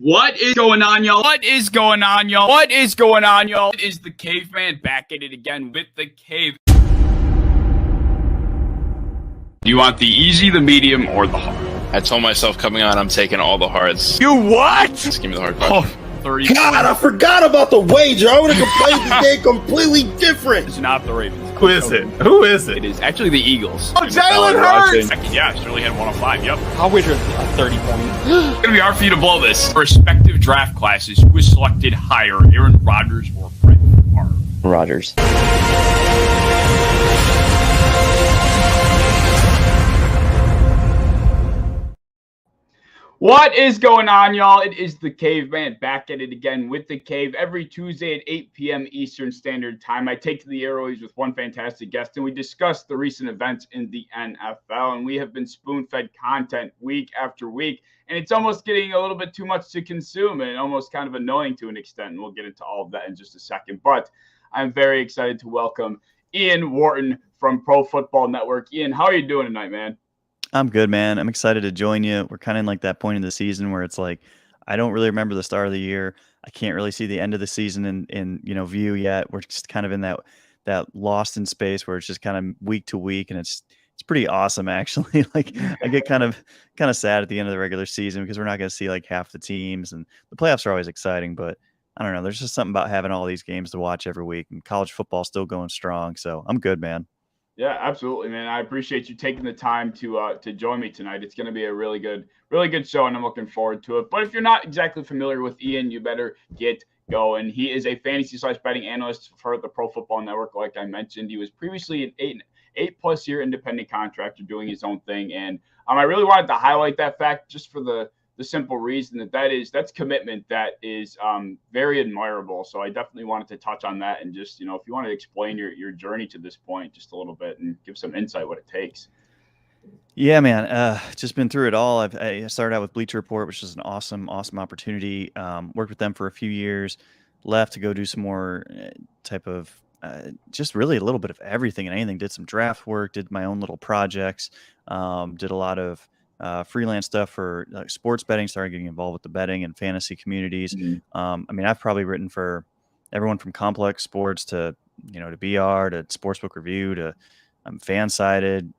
What is going on, y'all? What is going on, y'all? What is going on, y'all? It is the Caveman back at it again with the Cave. Do you want the easy, the medium, or the hard? I told myself coming on, I'm taking all the hards. You what? Just give me the hard part. 30. God, I forgot about the wager. I would have played the game completely different. It's not the Ravens. Who is it? Who is it? It is actually the Eagles. Oh, Jalen Hurts! Yeah, Shirley had 105. Yep. I'll wager 30 points. It's going to be hard for you to blow this. Respective draft classes, who was selected higher, Aaron Rodgers or Brett Favre? Rodgers. What is going on, y'all? It is the Caveman back at it again with the Cave every Tuesday at 8 p.m. Eastern Standard Time. I take to the airways with one fantastic guest, and we discuss the recent events in the NFL. And we have been spoon-fed content week after week, and it's almost getting a little bit too much to consume and almost kind of annoying to an extent. And we'll get into all of that in just a second. But I'm very excited to welcome Ian Wharton from Pro Football Network. Ian, how are you doing tonight, man? I'm good, man. I'm excited to join you. We're kind of in like that point in the season where it's like, I don't really remember the start of the year. I can't really see the end of the season in view yet. We're just kind of in that lost in space where it's just kind of week to week, and it's pretty awesome actually. Like I get kind of sad at the end of the regular season because we're not going to see like half the teams, and the playoffs are always exciting, but I don't know. There's just something about having all these games to watch every week, and college football still going strong. So I'm good, man. Yeah, absolutely, man. I appreciate you taking the time to join me tonight. It's going to be a really good show, and I'm looking forward to it. But if you're not exactly familiar with Ian, you better get going. He is a fantasy/betting analyst for the Pro Football Network, like I mentioned. He was previously an eight-plus year independent contractor doing his own thing, and I really wanted to highlight that fact just for the simple reason that's commitment that is very admirable. So I definitely wanted to touch on that, and just, if you want to explain your journey to this point just a little bit and give some insight what it takes. Yeah, man. Just been through it all. I started out with Bleacher Report, which is an awesome opportunity. Worked with them for a few years, left to go do some more type of just really a little bit of everything and anything. Did some draft work, did my own little projects, did a lot of freelance stuff for sports betting, started getting involved with the betting and fantasy communities. Mm-hmm. I've probably written for everyone from Complex Sports to to BR to Sportsbook Review to Fansided,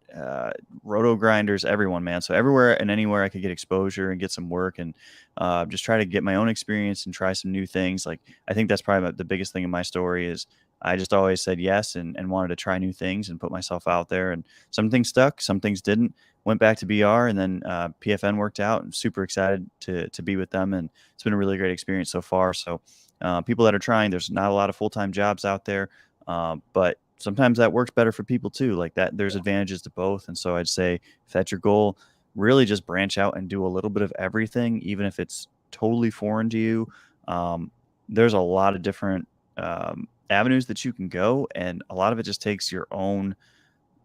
Roto Grinders, everyone, man. So everywhere and anywhere I could get exposure and get some work, and just try to get my own experience and try some new things. Like I think that's probably the biggest thing in my story is I just always said yes and wanted to try new things and put myself out there. And some things stuck, some things didn't. Went back to BR, and then PFN worked out. I'm super excited to be with them, and it's been a really great experience so far. So people that are trying, there's not a lot of full-time jobs out there, but sometimes that works better for people too. Like that, there's advantages to both. And so I'd say if that's your goal, really just branch out and do a little bit of everything, even if it's totally foreign to you. There's a lot of different avenues that you can go, and a lot of it just takes your own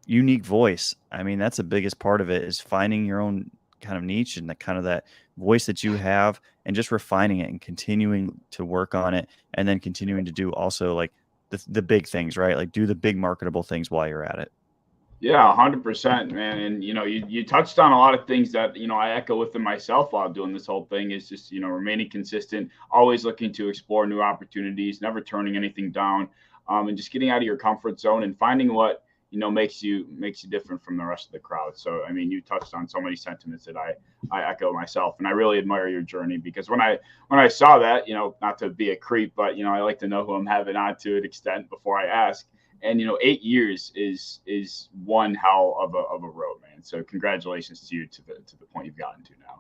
unique voice. That's the biggest part of it, is finding your own kind of niche and that voice that you have, and just refining it and continuing to work on it, and then continuing to do also like the big things, right? Like do the big marketable things while you're at it. Yeah, 100%, man. And, you touched on a lot of things that, I echo within myself while doing this whole thing, is just, remaining consistent, always looking to explore new opportunities, never turning anything down, and just getting out of your comfort zone and finding what, makes you different from the rest of the crowd. So, you touched on so many sentiments that I echo myself, and I really admire your journey, because when I saw that, not to be a creep, but, I like to know who I'm having on to an extent before I ask. And 8 years is one hell of a road, man. So congratulations to you to the point you've gotten to now.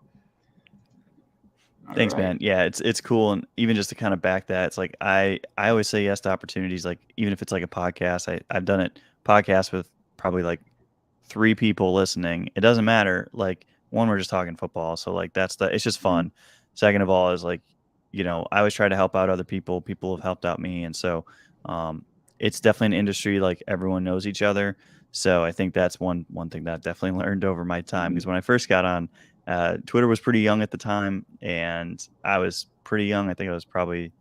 Thanks, man. Yeah, it's cool. And even just to kind of back that, it's like I always say yes to opportunities. Like even if it's like a podcast, I've done it podcast with probably like 3 people listening. It doesn't matter. Like one, we're just talking football, so like it's just fun. Second of all is like, I always try to help out other people. People have helped out me, and so it's definitely an industry like everyone knows each other. So I think that's one thing that I've definitely learned over my time, because when I first got on, Twitter was pretty young at the time, and I was pretty young. I think I was probably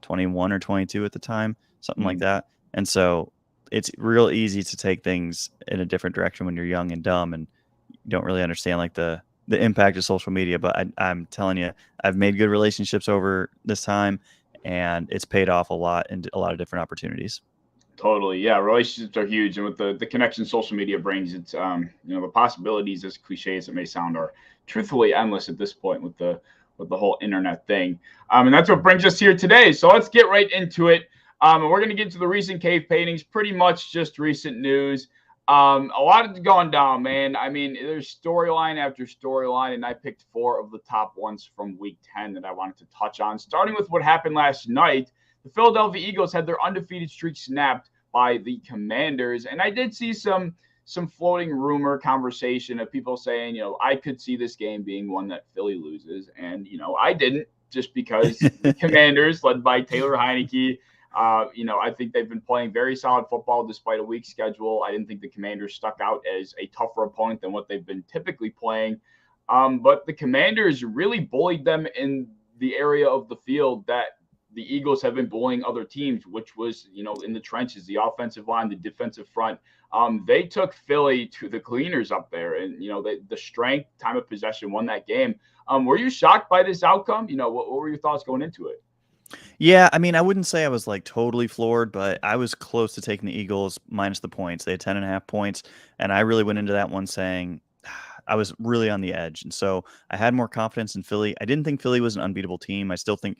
21 or 22 at the time, something like that. And so it's real easy to take things in a different direction when you're young and dumb and you don't really understand like the the impact of social media. But I'm telling you, I've made good relationships over this time, and it's paid off a lot in a lot of different opportunities. Totally. Yeah. Relationships are huge. And with the connection social media brings, it's, the possibilities, as cliche as it may sound, are truthfully endless at this point with the whole internet thing. And that's what brings us here today. So let's get right into it. And we're going to get to the recent cave paintings, pretty much just recent news. A lot is going down, man. I mean, there's storyline after storyline, and I picked 4 of the top ones from week 10 that I wanted to touch on. Starting with what happened last night, the Philadelphia Eagles had their undefeated streak snapped by the Commanders, and I did see some floating rumor conversation of people saying, I could see this game being one that Philly loses, and I didn't, just because the Commanders, led by Taylor Heineke, I think they've been playing very solid football despite a weak schedule. I didn't think the Commanders stuck out as a tougher opponent than what they've been typically playing. But the Commanders really bullied them in the area of the field that the Eagles have been bullying other teams, which was, in the trenches, the offensive line, the defensive front. They took Philly to the cleaners up there, and, the strength, time of possession won that game. Were you shocked by this outcome? What were your thoughts going into it? Yeah, I mean, I wouldn't say I was like totally floored, but I was close to taking the Eagles minus the points. They had 10.5 points, and I really went into that one saying I was really on the edge. And so I had more confidence in Philly. I didn't think Philly was an unbeatable team. I still think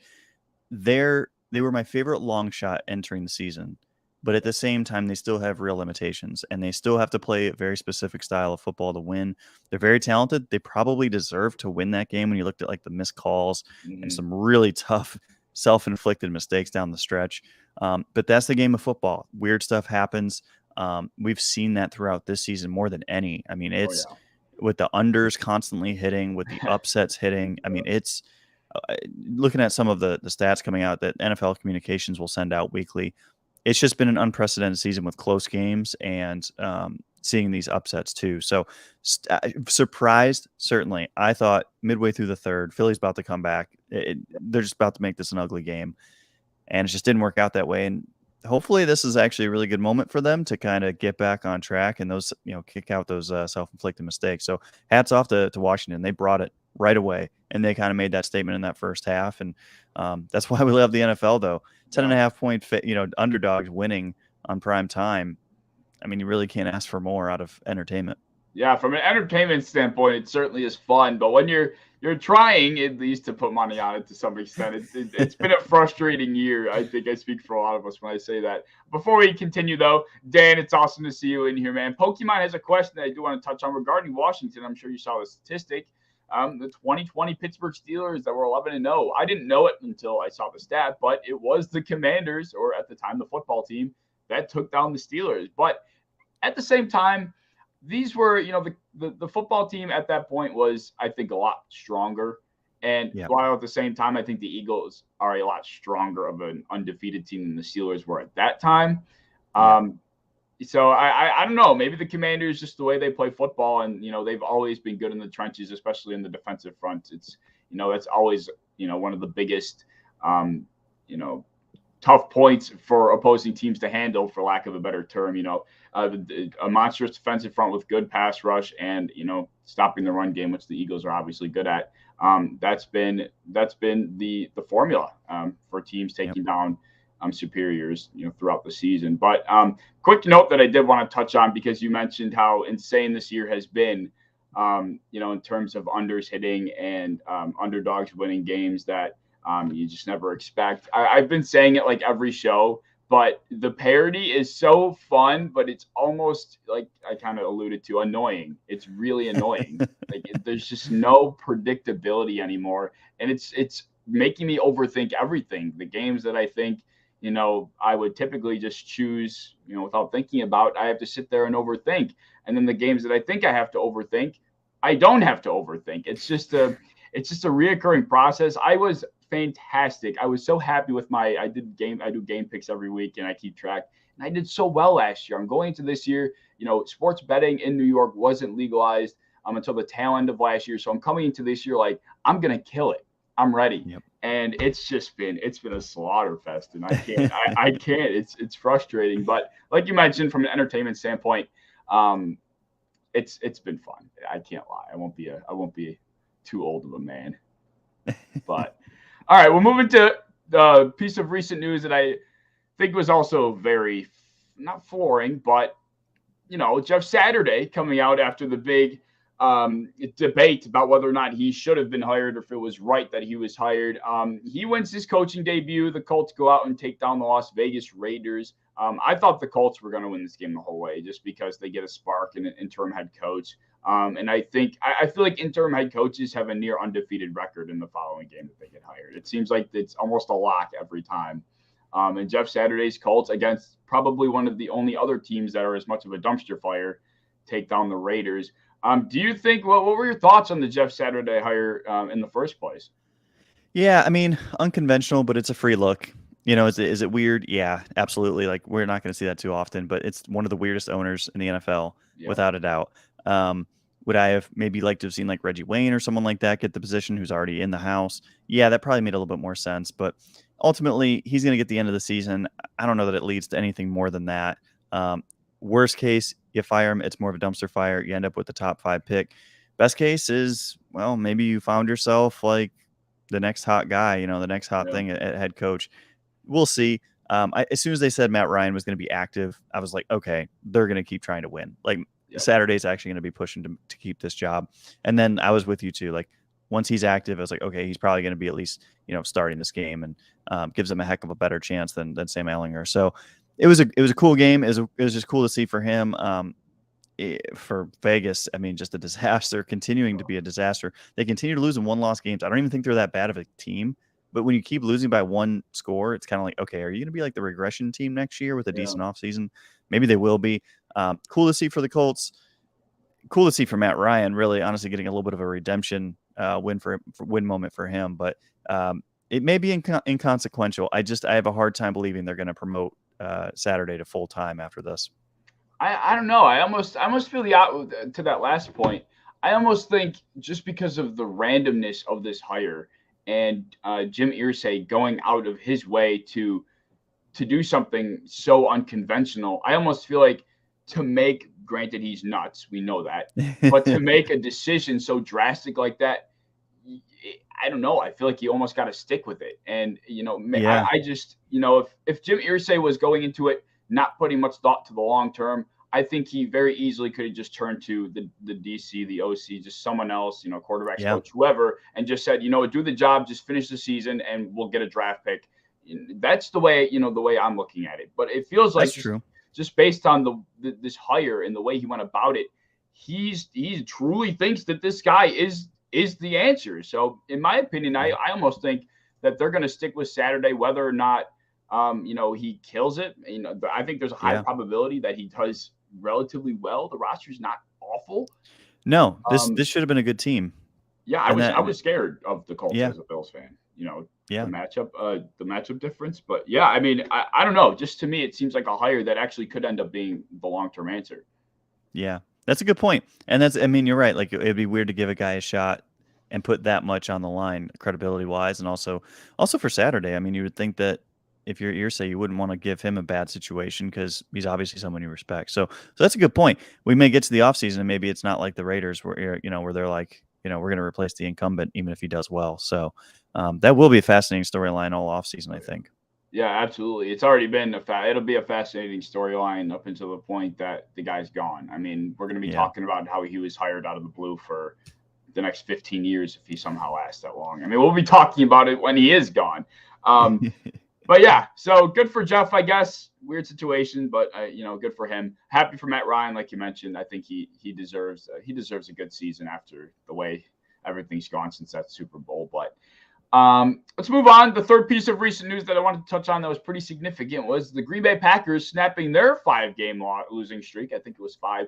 they were my favorite long shot entering the season, but at the same time, they still have real limitations, and they still have to play a very specific style of football to win. They're very talented. They probably deserve to win that game when you looked at like the missed calls and some really tough self-inflicted mistakes down the stretch. But that's the game of football. Weird stuff happens. We've seen that throughout this season more than any. I mean, it's with the unders constantly hitting, with the upsets hitting. I mean, it's looking at some of the stats coming out that NFL communications will send out weekly. It's just been an unprecedented season with close games and seeing these upsets too. So surprised, certainly. I thought midway through the third, Philly's about to come back. They're just about to make this an ugly game. And it just didn't work out that way. And hopefully this is actually a really good moment for them to kind of get back on track and those, kick out those self-inflicted mistakes. So hats off to Washington. They brought it right away, and they kind of made that statement in that first half. And that's why we love the NFL, though. 10.5 point, underdogs winning on prime time. I mean, you really can't ask for more out of entertainment. Yeah, from an entertainment standpoint, it certainly is fun. But when you're trying at least to put money on it to some extent, it's been a frustrating year. I think I speak for a lot of us when I say that. Before we continue, though, Dan, it's awesome to see you in here, man. Pokemon has a question that I do want to touch on regarding Washington. I'm sure you saw the statistic. The 2020 Pittsburgh Steelers that were 11-0. I didn't know it until I saw the stat, but it was the Commanders, or at the time the football team, that took down the Steelers. But at the same time, these were, the football team at that point was, I think, a lot stronger. And while at the same time, I think the Eagles are a lot stronger of an undefeated team than the Steelers were at that time. So I don't know. Maybe the Commanders, just the way they play football, and they've always been good in the trenches, especially in the defensive front. It's that's always one of the biggest tough points for opposing teams to handle, for lack of a better term. A monstrous defensive front with good pass rush and stopping the run game, which the Eagles are obviously good at. That's been the formula for teams taking down superiors, throughout the season. But quick note that I did want to touch on, because you mentioned how insane this year has been, in terms of unders hitting and underdogs winning games that you just never expect. I've been saying it like every show, but the parody is so fun, but it's almost, like I kind of alluded to, annoying. It's really annoying. There's just no predictability anymore, and it's making me overthink everything. The games that I think I would typically just choose, without thinking about, I have to sit there and overthink. And then the games that I think I have to overthink, I don't have to overthink. It's just a reoccurring process. I was fantastic. I was so happy with I do game picks every week, and I keep track. And I did so well last year. I'm going into this year, sports betting in New York wasn't legalized until the tail end of last year. So I'm coming into this year like, I'm going to kill it. I'm ready. Yep. And it's been a slaughter fest, and I can't, I can't, it's frustrating. But like you mentioned, from an entertainment standpoint, it's been fun. I can't lie. I won't be too old of a man. But all right, we're moving to the piece of recent news that I think was also very not flooring, but Jeff Saturday coming out after the big debate about whether or not he should have been hired or if it was right that he was hired. He wins his coaching debut. The Colts go out and take down the Las Vegas Raiders. I thought the Colts were going to win this game the whole way just because they get a spark in an interim head coach. And I feel like interim head coaches have a near undefeated record in the following game that they get hired. It seems like it's almost a lock every time. And Jeff Saturday's Colts, against probably one of the only other teams that are as much of a dumpster fire, take down the Raiders. Do you think, what were your thoughts on the Jeff Saturday hire in the first place? Yeah, I mean, unconventional, but it's a free look. Is it weird? Yeah, absolutely. Like, we're not going to see that too often, but it's one of the weirdest owners in the NFL, without a doubt. Would I have maybe liked to have seen like Reggie Wayne or someone like that get the position who's already in the house? Yeah, that probably made a little bit more sense. But ultimately, he's going to get the end of the season. I don't know that it leads to anything more than that. Worst case, you fire him, it's more of a dumpster fire. You end up with the top 5 pick. Best case is, well, maybe you found yourself like the next hot guy, the next hot thing at head coach. We'll see. As soon as they said Matt Ryan was going to be active, I was like, okay, they're going to keep trying to win. Like, Saturday's actually going to be pushing to keep this job. And then I was with you too. Like, once he's active, I was like, okay, he's probably going to be at least, starting this game, and gives them a heck of a better chance than Sam Ehlinger. So it was a cool game. It was just cool to see for him. For Vegas, I mean, just a disaster, continuing to be a disaster. They continue to lose in one-loss games. I don't even think they're that bad of a team. But when you keep losing by one score, it's kind of like, okay, are you going to be like the regression team next year with a decent offseason? Maybe they will be. Cool to see for the Colts. Cool to see for Matt Ryan, really, honestly, getting a little bit of a redemption win moment for him. But it may be inconsequential. I have a hard time believing they're going to promote Saturday to full-time after this. I don't know. I almost feel to that last point. I almost think just because of the randomness of this hire and Jim Irsay going out of his way to do something so unconventional, I almost feel like granted he's nuts, we know that, but to make a decision so drastic like that, I don't know. I feel like you almost got to stick with it. And, I just, if Jim Irsay was going into it, not putting much thought to the long term, I think he very easily could have just turned to the DC, the OC, just someone else, quarterback coach, whoever, and just said, do the job, just finish the season, and we'll get a draft pick. That's the way, the way I'm looking at it. But it feels like just based on this hire and the way he went about it, he truly thinks that this guy is the answer. So in my opinion, I almost think that they're going to stick with Saturday, whether or not he kills it. I think there's a high probability that he does relatively well. The roster's not awful. No, this should have been a good team. Yeah, I was scared of the Colts as a Bills fan. The matchup difference. But yeah, I mean, I don't know. Just to me, it seems like a hire that actually could end up being the long-term answer. Yeah, that's a good point. And you're right. Like, it'd be weird to give a guy a shot and put that much on the line credibility-wise, and also for Saturday. I mean, you would think that if you're Irsay, you wouldn't want to give him a bad situation because he's obviously someone you respect. So that's a good point. We may get to the offseason and maybe it's not like the Raiders where they're like, we're going to replace the incumbent even if he does well. So that will be a fascinating storyline all offseason, I think. Yeah, absolutely. It's already been it'll be a fascinating storyline up until the point that the guy's gone. I mean, we're going to be talking about how he was hired out of the blue for the next 15 years if he somehow lasts that long. I mean, we'll be talking about it when he is gone. But yeah, so good for Jeff, I guess. Weird situation, but good for him. Happy for Matt Ryan, like you mentioned. I think he deserves a good season after the way everything's gone since that Super Bowl. But let's move on. The third piece of recent news that I wanted to touch on that was pretty significant was the Green Bay Packers snapping their 5-game losing streak. I think it was 5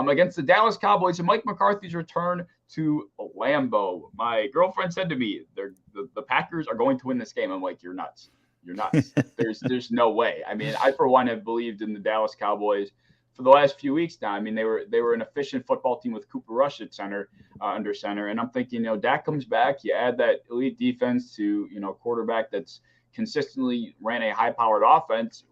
against the Dallas Cowboys, and Mike McCarthy's return to Lambeau. My girlfriend said to me, the Packers are going to win this game. I'm like, you're nuts. You're nuts. There's no way. I mean, I for one have believed in the Dallas Cowboys for the last few weeks now. I mean, they were an efficient football team with Cooper Rush at under center, and I'm thinking, Dak comes back, you add that elite defense to quarterback that's consistently ran a high-powered offense.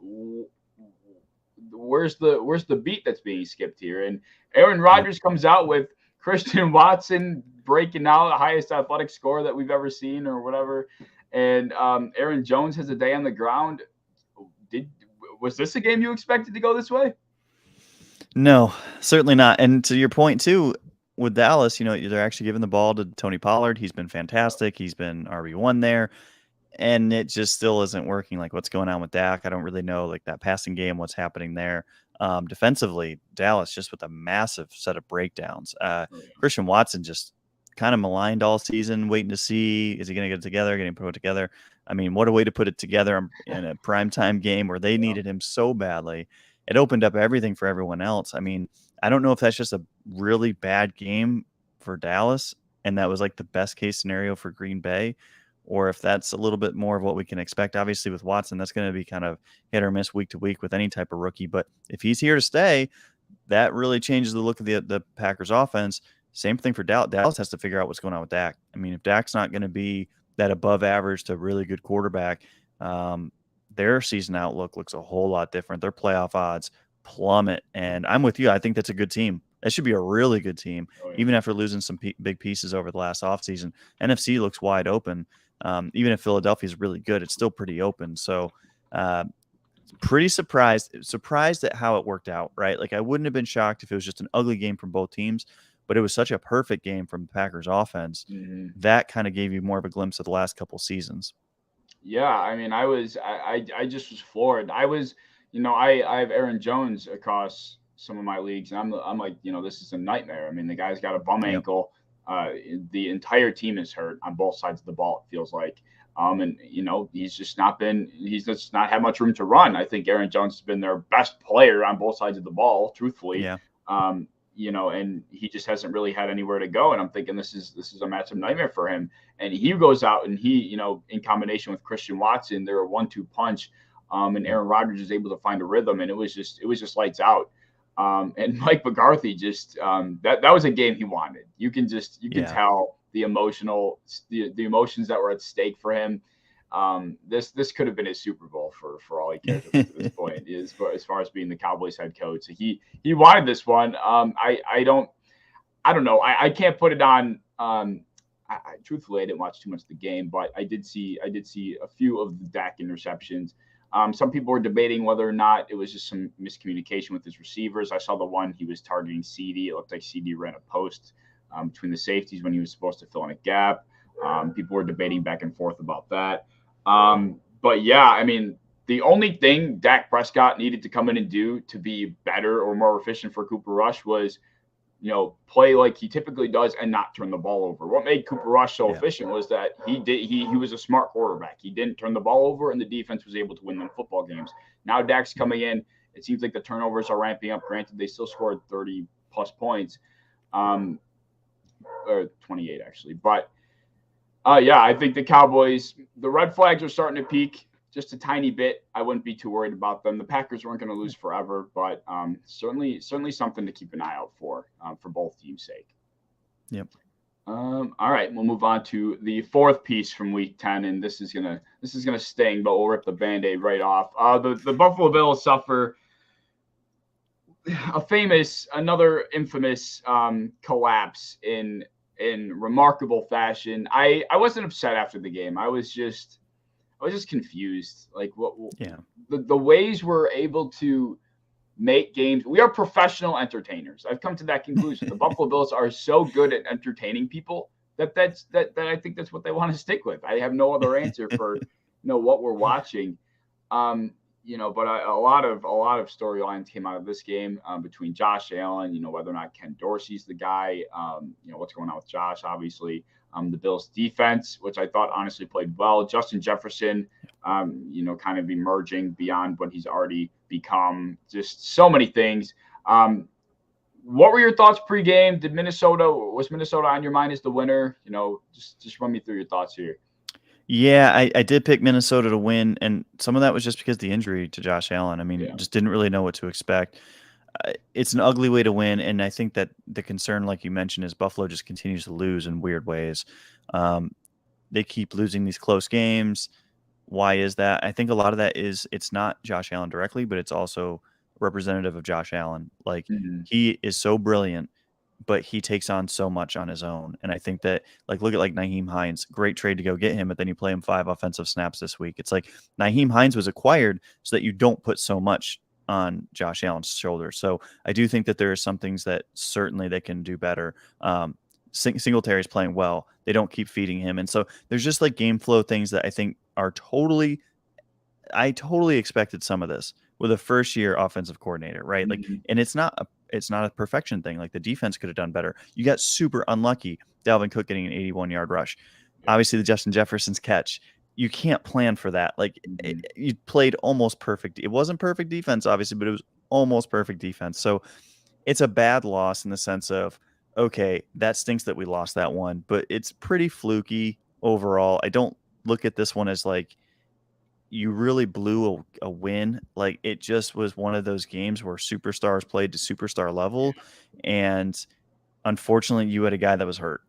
where's the beat that's being skipped here? And Aaron Rodgers comes out with Christian Watson breaking out the highest athletic score that we've ever seen or whatever. And Aaron Jones has a day on the ground. Was this a game you expected to go this way? No, certainly not. And to your point too, with Dallas, they're actually giving the ball to Tony Pollard. He's been fantastic. He's been RB1 there. And it just still isn't working. Like, what's going on with Dak? I don't really know, like, that passing game, what's happening there. Defensively, Dallas just with a massive set of breakdowns. Christian Watson just kind of maligned all season, waiting to see, is he going to get it together, getting put together? I mean, what a way to put it together in a primetime game where they needed him so badly. It opened up everything for everyone else. I mean, I don't know if that's just a really bad game for Dallas, and that was like the best case scenario for Green Bay, or if that's a little bit more of what we can expect. Obviously, with Watson, that's going to be kind of hit or miss week to week with any type of rookie. But if he's here to stay, that really changes the look of the Packers offense. Same thing for Dallas. Dallas has to figure out what's going on with Dak. I mean, if Dak's not going to be that above average to really good quarterback, their season outlook looks a whole lot different. Their playoff odds plummet. And I'm with you. I think that's a good team. That should be a really good team, even after losing some big pieces over the last offseason. NFC looks wide open. Even if Philadelphia is really good, it's still pretty open. So pretty surprised at how it worked out, right? Like, I wouldn't have been shocked if it was just an ugly game from both teams, but it was such a perfect game from the Packers offense. That kind of gave you more of a glimpse of the last couple seasons. Yeah, I mean, I just was floored. I have Aaron Jones across some of my leagues, and I'm like, this is a nightmare. I mean, the guy's got a bum ankle. The entire team is hurt on both sides of the ball, it feels like. And he's just not had much room to run. I think Aaron Jones has been their best player on both sides of the ball, truthfully. Yeah. And he just hasn't really had anywhere to go. And I'm thinking this is a massive nightmare for him. And he goes out and he, in combination with Christian Watson, they're a 1-2 punch. And Aaron Rodgers is able to find a rhythm, and it was just lights out. And Mike McCarthy just that was a game he wanted. You can tell the emotions that were at stake for him. This could have been his Super Bowl for all he cares at this point, as far as being the Cowboys head coach. So he wanted this one. I don't know. I can't put it on. Truthfully, I didn't watch too much of the game, but I did see a few of the Dak interceptions. Some people were debating whether or not it was just some miscommunication with his receivers. I saw the one he was targeting CD. It looked like CD ran a post between the safeties when he was supposed to fill in a gap. People were debating back and forth about that. But yeah, I mean, the only thing Dak Prescott needed to come in and do to be better or more efficient for Cooper Rush was, play like he typically does and not turn the ball over. What made Cooper Rush so efficient was that he was a smart quarterback. He didn't turn the ball over, and the defense was able to win them football games. Now Dak's coming in. It seems like the turnovers are ramping up. Granted, they still scored 30 plus points, or 28 actually. But I think the Cowboys, the red flags are starting to peak just a tiny bit. I wouldn't be too worried about them. The Packers weren't going to lose forever, but certainly something to keep an eye out for both teams' sake. Yep. All right, we'll move on to the fourth piece from Week 10, and this is gonna sting, but we'll rip the Band-Aid right off. The Buffalo Bills suffer another infamous collapse in remarkable fashion. I wasn't upset after the game. I was just confused. Like the ways we're able to make games. We are professional entertainers. I've come to that conclusion. The Buffalo Bills are so good at entertaining people that I think that's what they want to stick with. I have no other answer for what we're watching. But a lot of storylines came out of this game between Josh Allen, whether or not Ken Dorsey's the guy, what's going on with Josh, obviously, the Bills defense, which I thought honestly played well. Justin Jefferson, kind of emerging beyond what he's already become. Just so many things. What were your thoughts pregame? Was Minnesota on your mind as the winner? Just run me through your thoughts here. Yeah, I did pick Minnesota to win, and some of that was just because of the injury to Josh Allen. I mean, just didn't really know what to expect. It's an ugly way to win, and I think that the concern, like you mentioned, is Buffalo just continues to lose in weird ways. They keep losing these close games. Why is that? I think a lot of that is it's not Josh Allen directly, but it's also representative of Josh Allen. Like Mhm. he is so brilliant, but he takes on so much on his own. And I think that, like, look at like Nyheim Hines, great trade to go get him, but then you play him 5 offensive snaps this week. It's like Nyheim Hines was acquired so that you don't put so much on Josh Allen's shoulders. So I do think that there are some things that certainly they can do better. Singletary's playing well. They don't keep feeding him. And so there's just like game flow things that I think are I totally expected some of this with a first year offensive coordinator, right? Like, Mhm. and it's not a perfection thing. Like the defense could have done better. You got super unlucky. Dalvin Cook getting an 81-yard rush. Obviously the Justin Jefferson's catch. You can't plan for that. Like Mhm. you played almost perfect. It wasn't perfect defense, obviously, but it was almost perfect defense. So it's a bad loss in the sense of, okay, that stinks that we lost that one, but it's pretty fluky overall. I don't look at this one as like you really blew a win. Like it just was one of those games where superstars played to superstar level, and unfortunately, you had a guy that was hurt.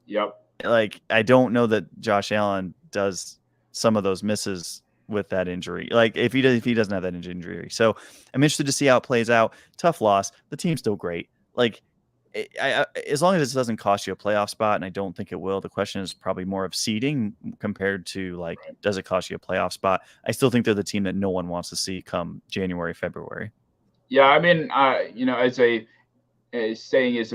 Yep. Like I don't know that Josh Allen does some of those misses with that injury. Like if he doesn't have that injury. So I'm interested to see how it plays out. Tough loss. The team's still great. Like as long as it doesn't cost you a playoff spot, and I don't think it will. The question is probably more of seeding compared to like, does it cost you a playoff spot? I still think they're the team that no one wants to see come January, February. Yeah, I mean, as saying as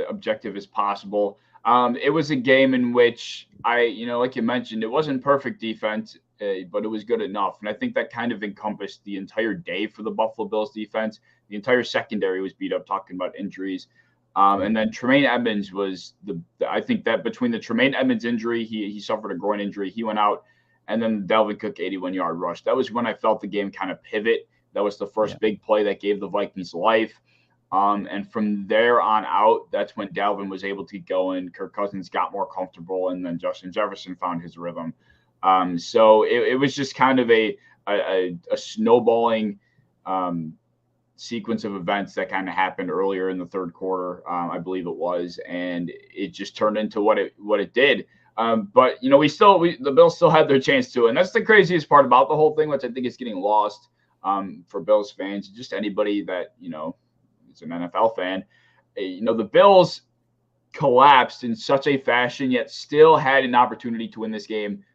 objective as possible. It was a game in which like you mentioned, it wasn't perfect defense, but it was good enough. And I think that kind of encompassed the entire day for the Buffalo Bills defense. The entire secondary was beat up, talking about injuries. And then Tremaine Edmonds was I think that between the Tremaine Edmonds injury, he suffered a groin injury. He went out, and then the Dalvin Cook 81-yard rush. That was when I felt the game kind of pivot. That was the first big play that gave the Vikings life. And from there on out, that's when Dalvin was able to go in. Kirk Cousins got more comfortable, and then Justin Jefferson found his rhythm. So it was just kind of a snowballing sequence of events that kind of happened earlier in the third quarter, I believe it was, and it just turned into what it did. But the Bills still had their chance to, and that's the craziest part about the whole thing, which I think is getting lost for Bills fans, just anybody that is an NFL fan. The Bills collapsed in such a fashion, yet still had an opportunity to win this game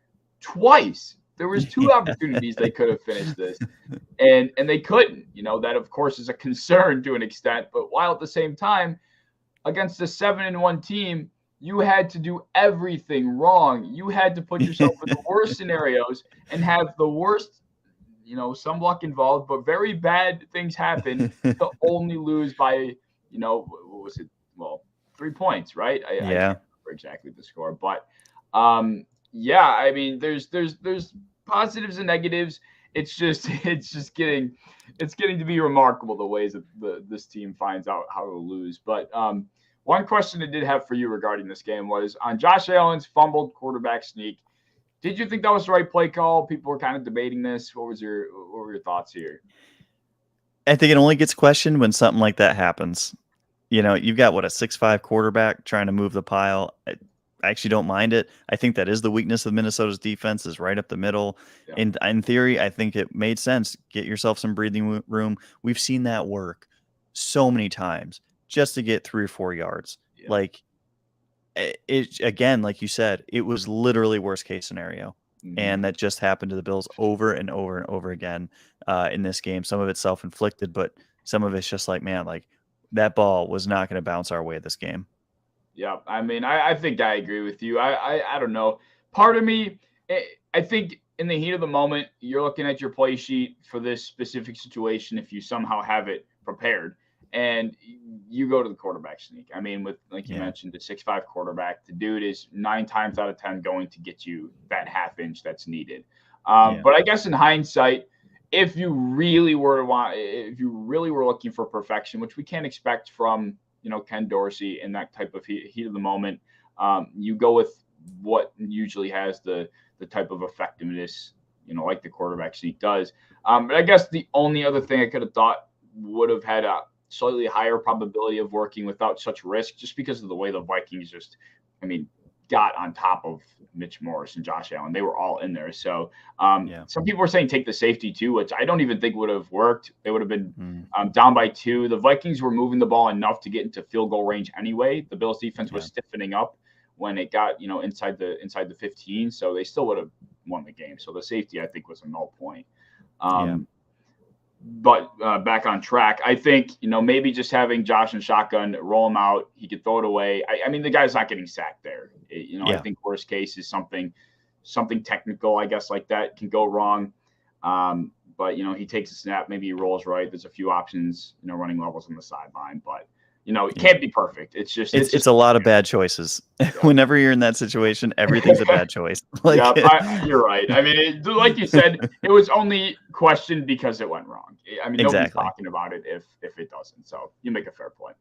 twice. There was 2 opportunities they could have finished this, and they couldn't. That of course is a concern to an extent, but while at the same time, against a 7-1 team, you had to do everything wrong. You had to put yourself in the worst scenarios and have the worst, some luck involved, but very bad things happen to only lose by, what was it? Well, 3 points, right? I can't remember exactly the score, but I mean, there's positives and negatives. It's getting to be remarkable the ways that this team finds out how to lose. But one question I did have for you regarding this game was on Josh Allen's fumbled quarterback sneak. Did you think that was the right play call? People were kind of debating this. What were your thoughts here? I think it only gets questioned when something like that happens. You've got a 6'5" quarterback trying to move the pile. I actually don't mind it. I think that is the weakness of Minnesota's defense, is right up the middle. Yeah. In theory, I think it made sense. Get yourself some breathing room. We've seen that work so many times just to get 3 or 4 yards. Yeah. Like it again, like you said, it was literally worst case scenario. Mm-hmm. And that just happened to the Bills over and over and over again in this game. Some of it's self-inflicted, but some of it's just like, man, like that ball was not going to bounce our way this game. Yeah, I mean, I think I agree with you. I don't know. Part of me, I think in the heat of the moment, you're looking at your play sheet for this specific situation if you somehow have it prepared, and you go to the quarterback sneak. I mean, with like you mentioned, the 6'5" quarterback, the dude is 9 times out of 10 going to get you that half inch that's needed. But I guess in hindsight, if you really were looking for perfection, which we can't expect from Ken Dorsey in that type of heat of the moment, you go with what usually has the type of effectiveness, like the quarterback sneak does. But I guess the only other thing I could have thought would have had a slightly higher probability of working without such risk, just because of the way the Vikings got on top of Mitch Morris and Josh Allen. They were all in there. So some people were saying take the safety too, which I don't even think would have worked. They would have been down by 2. The Vikings were moving the ball enough to get into field goal range anyway. The Bills defense was stiffening up when it got, inside the 15. So they still would have won the game. So the safety, I think, was a null point. But back on track, I think, maybe just having Josh in shotgun, roll him out, he could throw it away. I mean, the guy's not getting sacked there. I think worst case is something technical, I guess, like that can go wrong. But, he takes a snap, maybe he rolls right. There's a few options, running levels on the sideline. But, it can't be perfect. It's just it's a lot of bad choices. Whenever you're in that situation, everything's a bad choice. You're right. I mean, like you said, it was only questioned because it went wrong. I mean, nobody's talking about it if it doesn't. So you make a fair point.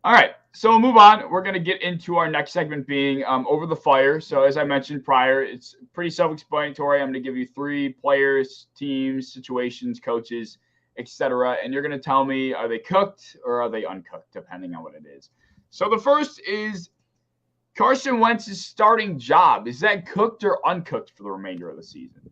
All right, so we'll move on. We're going to get into our next segment being Over the Fire. So as I mentioned prior, it's pretty self-explanatory. I'm going to give you 3 players, teams, situations, coaches, etc. And you're going to tell me, are they cooked or are they uncooked, depending on what it is. So the first is Carson Wentz's starting job. Is that cooked or uncooked for the remainder of the season?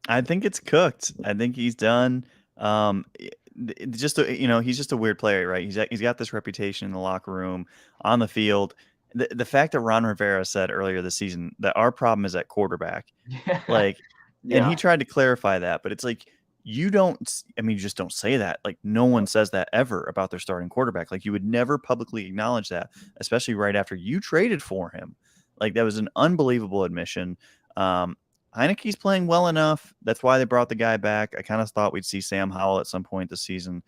I think it's cooked. I think he's done. He's just a weird player, right? He's got this reputation in the locker room, on the field. The fact that Ron Rivera said earlier this season that our problem is at quarterback, and he tried to clarify that, but it's like, you just don't say that. Like, no one says that ever about their starting quarterback. Like, you would never publicly acknowledge that, especially right after you traded for him. Like, that was an unbelievable admission. Heineke's playing well enough. That's why they brought the guy back. I kind of thought we'd see Sam Howell at some point this season.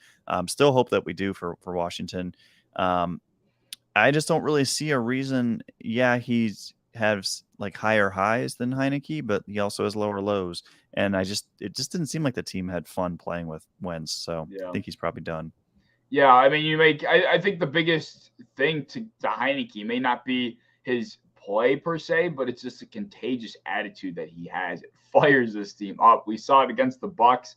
Still hope that we do for Washington. I just don't really see a reason. Yeah, he's has like higher highs than Heineke, but he also has lower lows. And it just didn't seem like the team had fun playing with Wentz. So I think he's probably done. Yeah, I mean, I think the biggest thing to Heineke may not be his play per se, but it's just a contagious attitude that he has. It fires this team up. We saw it against the Bucs.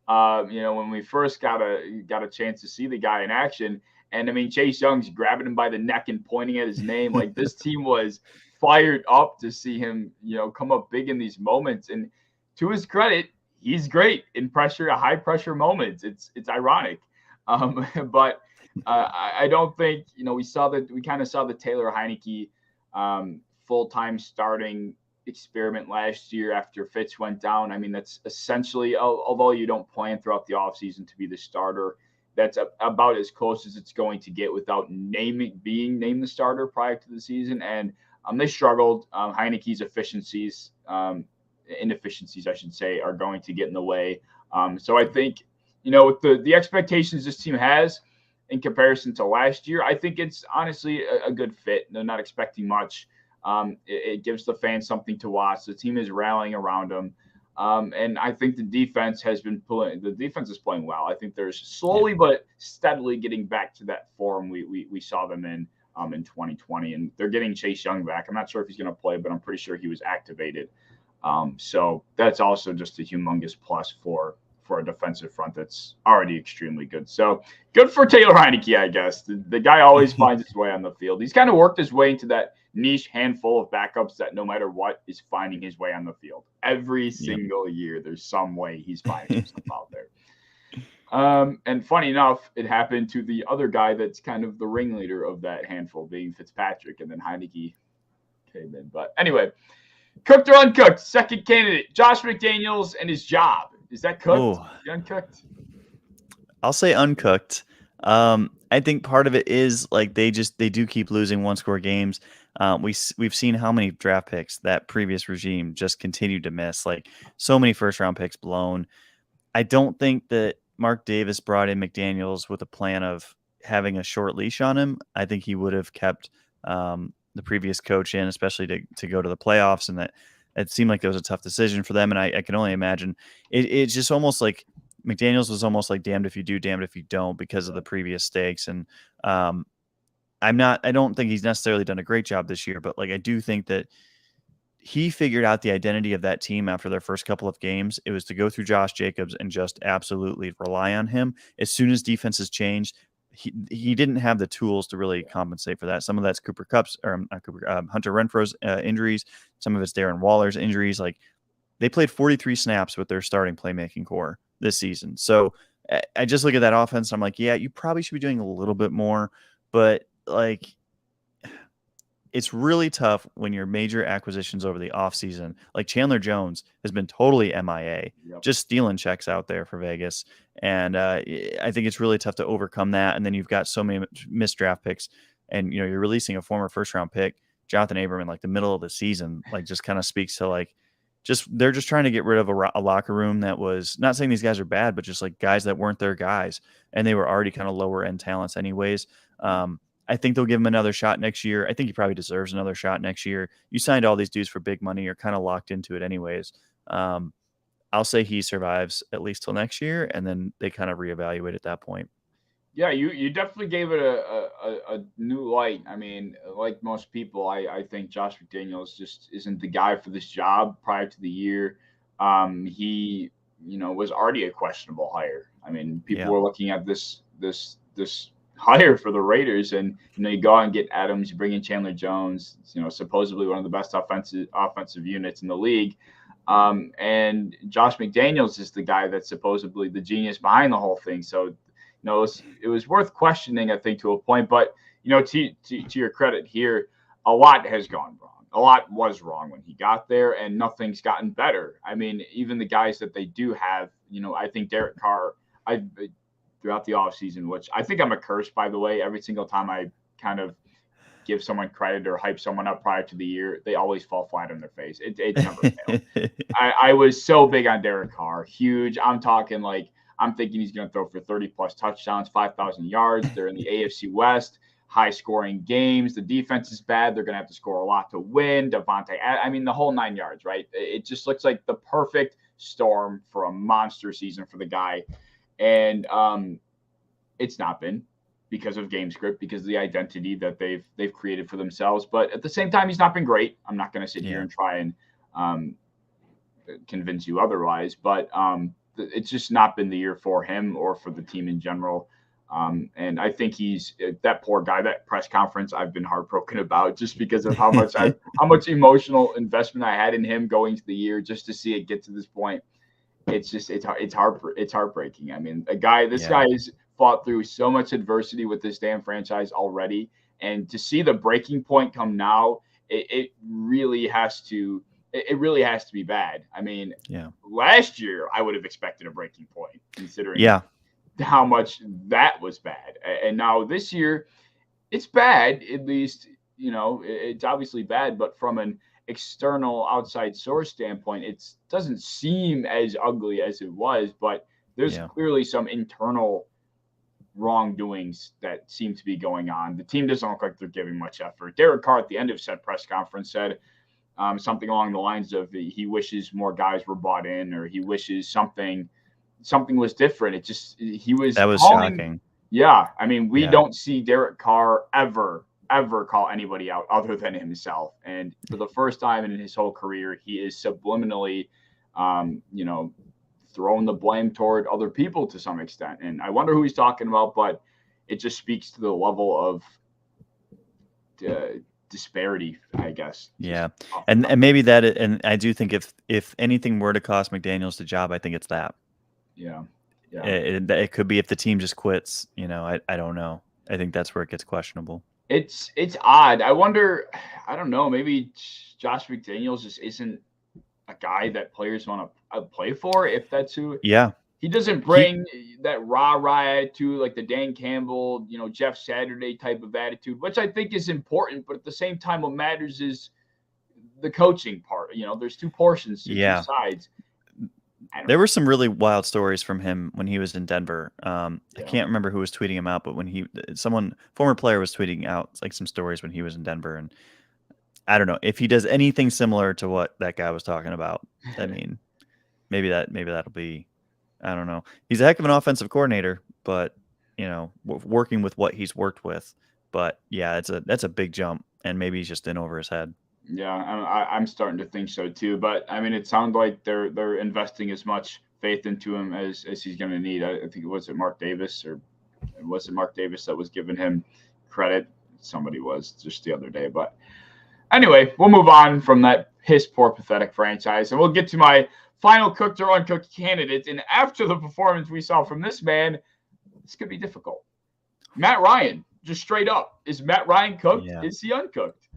When we first got a chance to see the guy in action, and I mean, Chase Young's grabbing him by the neck and pointing at his name. Like, this team was fired up to see him, come up big in these moments. And to his credit, he's great in high pressure moments. It's ironic. But I don't think, we kind of saw the Taylor Heineke full-time starting experiment last year after Fitz went down. I mean, that's essentially, although you don't plan throughout the offseason to be the starter, that's about as close as it's going to get without being named the starter prior to the season. And they struggled. Heineke's inefficiencies, I should say, are going to get in the way. So I think, with the expectations this team has in comparison to last year, I think it's honestly a good fit. They're not expecting much. It gives the fans something to watch. The team is rallying around them. And I think the defense is playing well. I think they're slowly but steadily getting back to that form we saw them in 2020. And they're getting Chase Young back. I'm not sure if he's going to play, but I'm pretty sure he was activated. So that's also just a humongous plus for a defensive front that's already extremely good. So good for Taylor Heineke, I guess. The guy always finds his way on the field. He's kind of worked his way into that niche handful of backups that no matter what is finding his way on the field. Every single year, there's some way he's finding himself out there. And funny enough, it happened to the other guy that's kind of the ringleader of that handful, being Fitzpatrick, and then Heineke came in. But anyway, cooked or uncooked? Second candidate, Josh McDaniels and his job. Is that cooked? Uncooked? I'll say uncooked. I think part of it is like they do keep losing one-score games. We've seen how many draft picks that previous regime just continued to miss. Like, so many first-round picks blown. I don't think that Mark Davis brought in McDaniels with a plan of having a short leash on him. I think he would have kept the previous coach in, especially to go to the playoffs, and that it seemed like there was a tough decision for them. And I can only imagine it's just almost like McDaniels was almost like damned if you do, damned if you don't, because of the previous stakes. And I don't think he's necessarily done a great job this year, but like, I do think that he figured out the identity of that team after their first couple of games. It was to go through Josh Jacobs and just absolutely rely on him. As soon as defenses changed, he didn't have the tools to really compensate for that. Some of that's Cooper Kupp's or not Cooper, Hunter Renfro's injuries. Some of it's Darren Waller's injuries. Like they played 43 snaps with their starting playmaking core this season. So I just look at that offense. And I'm like, yeah, you probably should be doing a little bit more, but like it's really tough when your major acquisitions over the offseason, like Chandler Jones has been totally MIA, just stealing checks out there for Vegas. And I think it's really tough to overcome that. And then you've got so many missed draft picks and, you're releasing a former first round pick, Jonathan Abram, in like the middle of the season, like just kind of speaks to like, they're just trying to get rid of a locker room that was not saying these guys are bad, but just like guys that weren't their guys. And they were already kind of lower end talents anyways. I think they'll give him another shot next year. I think he probably deserves another shot next year. You signed all these dudes for big money. You're kind of locked into it anyways. I'll say he survives at least till next year, and then they kind of reevaluate at that point. Yeah, you definitely gave it a new light. I mean, like most people, I think Josh McDaniels just isn't the guy for this job. Prior to the year, he was already a questionable hire. I mean, people were looking at this hire for the Raiders, and you go out and get Adams, you bring in Chandler Jones, supposedly one of the best offensive units in the league. And Josh McDaniels is the guy that's supposedly the genius behind the whole thing. So, it was worth questioning, I think, to a point. But, to your credit here, a lot has gone wrong. A lot was wrong when he got there, and nothing's gotten better. I mean, even the guys that they do have, I think Derek Carr, throughout the offseason, which I think I'm a curse, by the way. Every single time I kind of give someone credit or hype someone up prior to the year, they always fall flat on their face. It never failed. I was so big on Derek Carr, huge. I'm talking like I'm thinking he's going to throw for 30-plus touchdowns, 5,000 yards. They're in the AFC West, high-scoring games. The defense is bad. They're going to have to score a lot to win. Devontae, I mean, the whole 9 yards, right? It just looks like the perfect storm for a monster season for the guy. And it's not been because of game script, because of the identity that they've created for themselves. But at the same time, he's not been great. I'm not going to sit here and try and convince you otherwise. But it's just not been the year for him or for the team in general. And I think he's that poor guy. That press conference I've been heartbroken about, just because of how much emotional investment I had in him going into the year, just to see it get to this point. It's heartbreaking. I mean, this guy has fought through so much adversity with this damn franchise already, and to see the breaking point come now, it really has to be bad. I mean, last year I would have expected a breaking point, considering how much that was bad, and now this year it's bad. At least it's obviously bad, but from an external outside source standpoint, it doesn't seem as ugly as it was, but there's clearly some internal wrongdoings that seem to be going on. The team doesn't look like they're giving much effort. Derek Carr at the end of said press conference said something along the lines of he wishes more guys were bought in, or he wishes something was different. That was shocking. Yeah. I mean, we don't see Derek Carr ever call anybody out other than himself. And for the first time in his whole career, he is subliminally, throwing the blame toward other people to some extent. And I wonder who he's talking about, but it just speaks to the level of disparity, I guess. Yeah. And maybe that, and I do think if anything were to cost McDaniels the job, I think it's that. Yeah. Yeah. It could be if the team just quits, I don't know. I think that's where it gets questionable. It's odd. I wonder, I don't know, maybe Josh McDaniels just isn't a guy that players want to play for, if that's who. Yeah. He doesn't bring that rah-rah attitude like the Dan Campbell, Jeff Saturday type of attitude, which I think is important. But at the same time, what matters is the coaching part. There's two portions to two sides. There were some really wild stories from him when he was in Denver. I can't remember who was tweeting him out, but when former player was tweeting out like some stories when he was in Denver, and I don't know if he does anything similar to what that guy was talking about. I mean, maybe that'll be, I don't know. He's a heck of an offensive coordinator, but working with what he's worked with. But yeah, that's a big jump, and maybe he's just in over his head. Yeah, I'm starting to think so too. But I mean, it sounds like they're investing as much faith into him as he's going to need. I think it was Mark Davis or it wasn't Mark Davis that was giving him credit. Somebody was just the other day. But anyway, we'll move on from that piss poor, pathetic franchise, and we'll get to my final cooked or uncooked candidate. And after the performance we saw from this man, this could be difficult. Matt Ryan, just straight up, is Matt Ryan cooked? Yeah. Is he uncooked?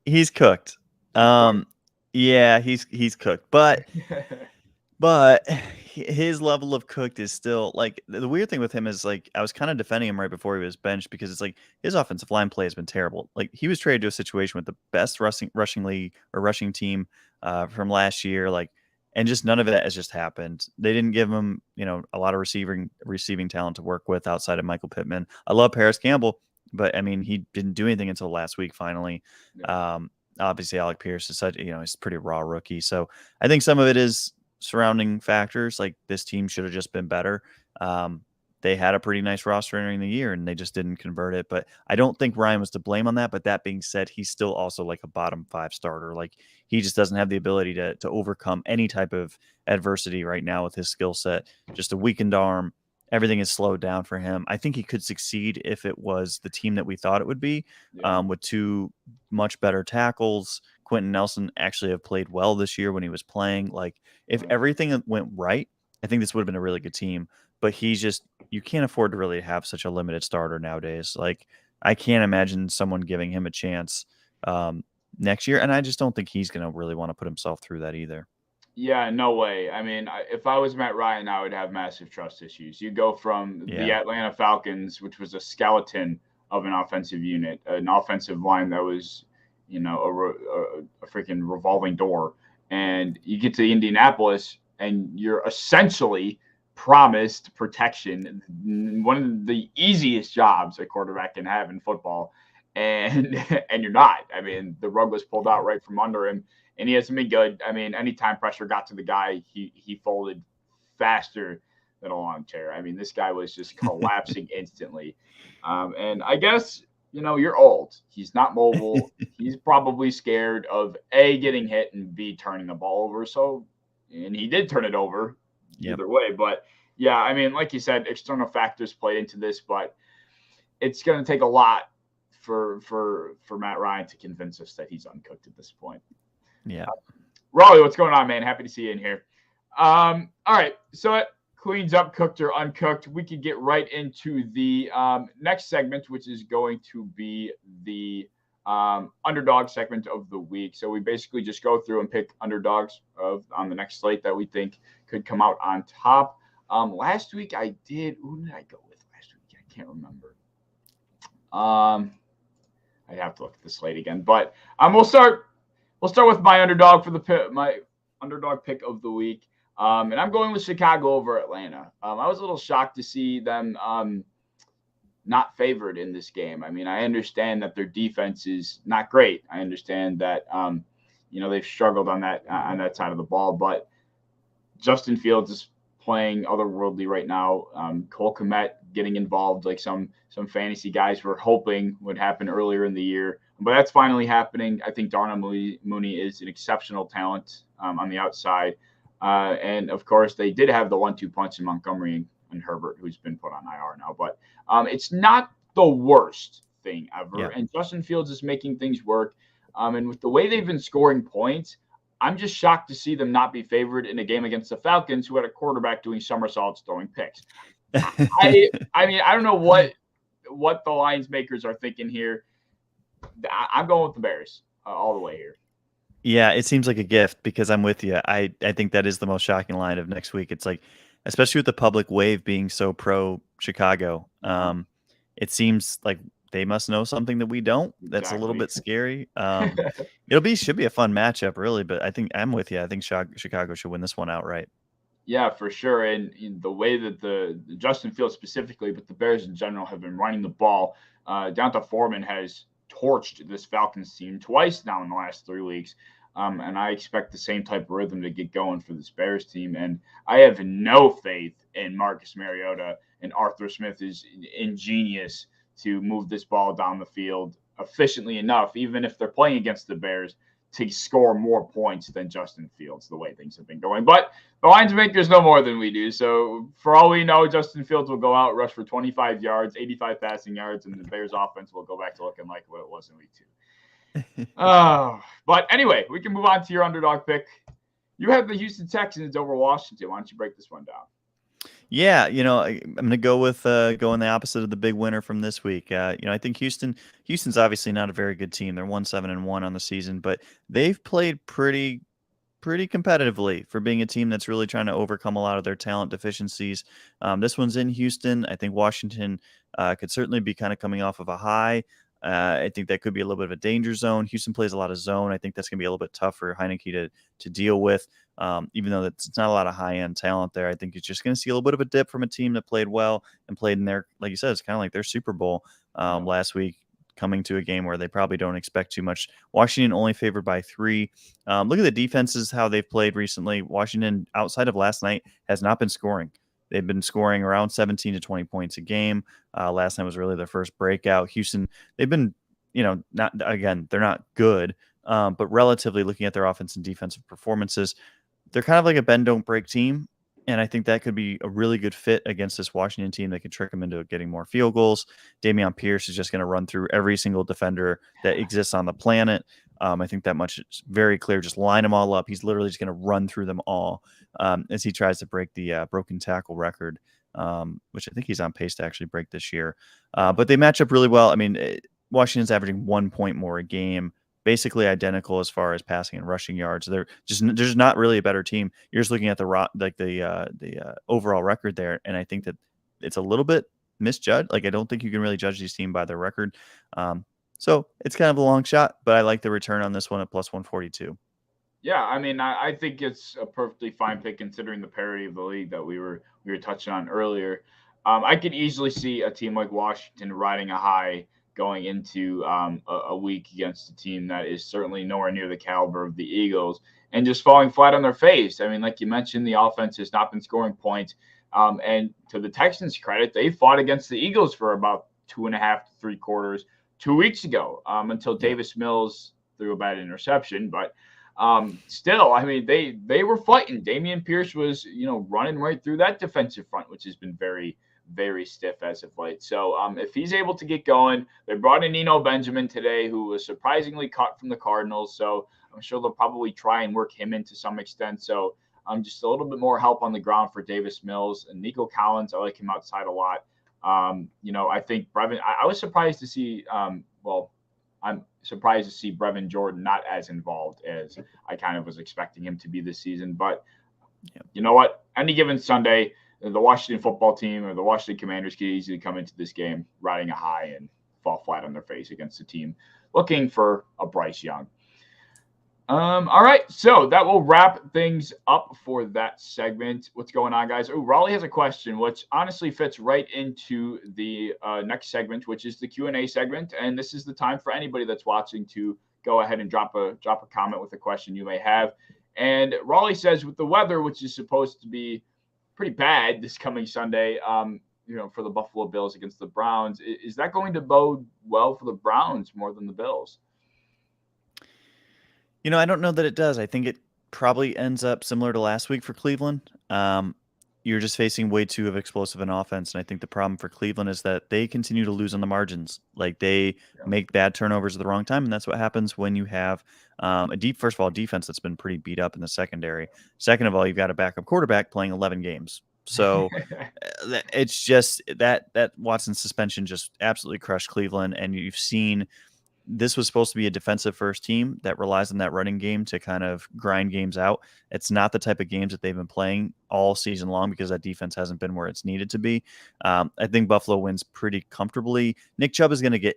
He's cooked. Yeah, he's cooked, but his level of cooked is still like the weird thing with him is like I was kind of defending him right before he was benched because it's like his offensive line play has been terrible. Like he was traded to a situation with the best rushing league or rushing team from last year, like, and just none of that has just happened. They didn't give him, a lot of receiving talent to work with outside of Michael Pittman. I love Paris Campbell, but I mean he didn't do anything until last week finally. Yeah. Obviously Alec Pierce is such, he's a pretty raw rookie. So I think some of it is surrounding factors. Like this team should have just been better. They had a pretty nice roster entering the year and they just didn't convert it. But I don't think Ryan was to blame on that. But that being said, he's still also like a bottom 5 starter. Like he just doesn't have the ability to overcome any type of adversity right now with his skill set. Just a weakened arm. Everything is slowed down for him. I think he could succeed if it was the team that we thought it would be, with 2 much better tackles. Quentin Nelson actually have played well this year when he was playing. Like if everything went right, I think this would have been a really good team. But you can't afford to really have such a limited starter nowadays. Like I can't imagine someone giving him a chance next year. And I just don't think he's going to really want to put himself through that either. Yeah, no way. I mean, if I was Matt Ryan, I would have massive trust issues. You go from the Atlanta Falcons, which was a skeleton of an offensive unit, an offensive line that was, a freaking revolving door. And you get to Indianapolis and you're essentially promised protection, one of the easiest jobs a quarterback can have in football. And you're not. I mean, the rug was pulled out right from under him. And he hasn't been good. I mean, anytime pressure got to the guy, he folded faster than a lawn chair. I mean, this guy was just collapsing instantly. And I guess, you're old. He's not mobile. He's probably scared of A, getting hit, and B, turning the ball over. So, and he did turn it over either way. But, yeah, I mean, like you said, external factors played into this. But it's going to take a lot for Matt Ryan to convince us that he's uncooked at this point. Yeah. Raleigh, what's going on, man? Happy to see you in here. All right. So it cleans up cooked or uncooked. We could get right into the next segment, which is going to be the underdog segment of the week. So we basically just go through and pick underdogs on the next slate that we think could come out on top. Last week I did. Who did I go with last week? I can't remember. I'd have to look at the slate again, but we'll start with my underdog for my underdog pick of the week. And I'm going with Chicago over Atlanta. I was a little shocked to see them not favored in this game. I mean, I understand that their defense is not great. I understand that they've struggled on that side of the ball, but Justin Fields is playing otherworldly right now. Cole Kmet getting involved, like some fantasy guys were hoping would happen earlier in the year. But that's finally happening. I think Darnell Mooney is an exceptional talent on the outside. And, of course, they did have the 1-2 punch in Montgomery and Herbert, who's been put on IR now. But it's not the worst thing ever. Yeah. And Justin Fields is making things work. And with the way they've been scoring points, I'm just shocked to see them not be favored in a game against the Falcons, who had a quarterback doing somersaults, throwing picks. I mean, I don't know what the lines makers are thinking here. I'm going with the Bears all the way here. Yeah, it seems like a gift because I'm with you. I think that is the most shocking line of next week. It's like, especially with the public wave being so pro Chicago, it seems like they must know something that we don't. That's exactly. A little bit scary. Should be a fun matchup, really. But I think I'm with you. I think Chicago should win this one outright. Yeah, for sure. And in the way that the Justin Fields specifically, but the Bears in general have been running the ball, D'Onta Foreman has torched this Falcons team twice now in the last 3 weeks. And I expect the same type of rhythm to get going for this Bears team. And I have no faith in Marcus Mariota and Arthur Smith is ingenious to move this ball down the field efficiently enough, even if they're playing against the Bears, to score more points than Justin Fields, the way things have been going. But the Lions makers know more than we do. So for all we know, Justin Fields will go out, rush for 25 yards, 85 passing yards, and the Bears offense will go back to looking like what it was in week 2. But anyway, we can move on to your underdog pick. You have the Houston Texans over Washington. Why don't you break this one down? Yeah, I'm going to go with going the opposite of the big winner from this week. I think Houston's obviously not a very good team. They're 1-7-1 on the season, but they've played pretty competitively for being a team that's really trying to overcome a lot of their talent deficiencies. This one's in Houston. I think Washington could certainly be kind of coming off of a high. I think that could be a little bit of a danger zone. Houston plays a lot of zone. I think that's going to be a little bit tough for Heineke to deal with. Even though it's not a lot of high-end talent there, I think you're just going to see a little bit of a dip from a team that played well and played in their, like you said, it's kind of like their Super Bowl last week, coming to a game where they probably don't expect too much. Washington only favored by 3. Look at the defenses, how they've played recently. Washington, outside of last night, has not been scoring. They've been scoring around 17 to 20 points a game. Last night was really their first breakout. Houston, they've been, they're not good, but relatively looking at their offense and defensive performances, they're kind of like a bend don't break team. And I think that could be a really good fit against this Washington team. They could trick them into getting more field goals. Dameon Pierce is just going to run through every single defender that exists on the planet. I think that much is very clear. Just line them all up. He's literally just going to run through them all as he tries to break the broken tackle record, which I think he's on pace to actually break this year. But they match up really well. I mean, Washington's averaging 1 point more a game, basically identical as far as passing and rushing yards. They're just not really a better team. You're just looking at the overall record there, and I think that it's a little bit misjudged. Like, I don't think you can really judge these teams by their record. So it's kind of a long shot, but I like the return on this one at plus 142. Yeah, I mean, I think it's a perfectly fine pick considering the parity of the league that we were touching on earlier. I could easily see a team like Washington riding a high going into a week against a team that is certainly nowhere near the caliber of the Eagles and just falling flat on their face. I mean, like you mentioned, the offense has not been scoring points. And to the Texans' credit, they fought against the Eagles for about 2.5 to 3 quarters 2 weeks ago until Davis Mills threw a bad interception. But still, I mean, they were fighting. Dameon Pierce was, running right through that defensive front, which has been very, very stiff as of late. So if he's able to get going, they brought in Eno Benjamin today, who was surprisingly cut from the Cardinals. So I'm sure they'll probably try and work him in to some extent. So just a little bit more help on the ground for Davis Mills and Nico Collins. I like him outside a lot. I think Brevin, I was surprised to see, I'm surprised to see Brevin Jordan not as involved as I kind of was expecting him to be this season. But you know what? Any given Sunday, the Washington football team or the Washington Commanders could easily come into this game riding a high and fall flat on their face against a team looking for a Bryce Young. All right, so that will wrap things up for that segment. What's going on, guys? Oh, Raleigh has a question, which honestly fits right into the next segment, which is the Q&A segment. And this is the time for anybody that's watching to go ahead and drop a comment with a question you may have. And Raleigh says, with the weather, which is supposed to be pretty bad this coming Sunday, for the Buffalo Bills against the Browns, is that going to bode well for the Browns more than the Bills? I don't know that it does. I think it probably ends up similar to last week for Cleveland. You're just facing way too of explosive an offense, and I think the problem for Cleveland is that they continue to lose on the margins. Like, they make bad turnovers at the wrong time, and that's what happens when you have first of all, defense that's been pretty beat up in the secondary. Second of all, you've got a backup quarterback playing 11 games. So it's just that Watson suspension just absolutely crushed Cleveland, and you've seen this was supposed to be a defensive first team that relies on that running game to kind of grind games out. It's not the type of games that they've been playing all season long because that defense hasn't been where it's needed to be. I think Buffalo wins pretty comfortably. Nick Chubb is going to get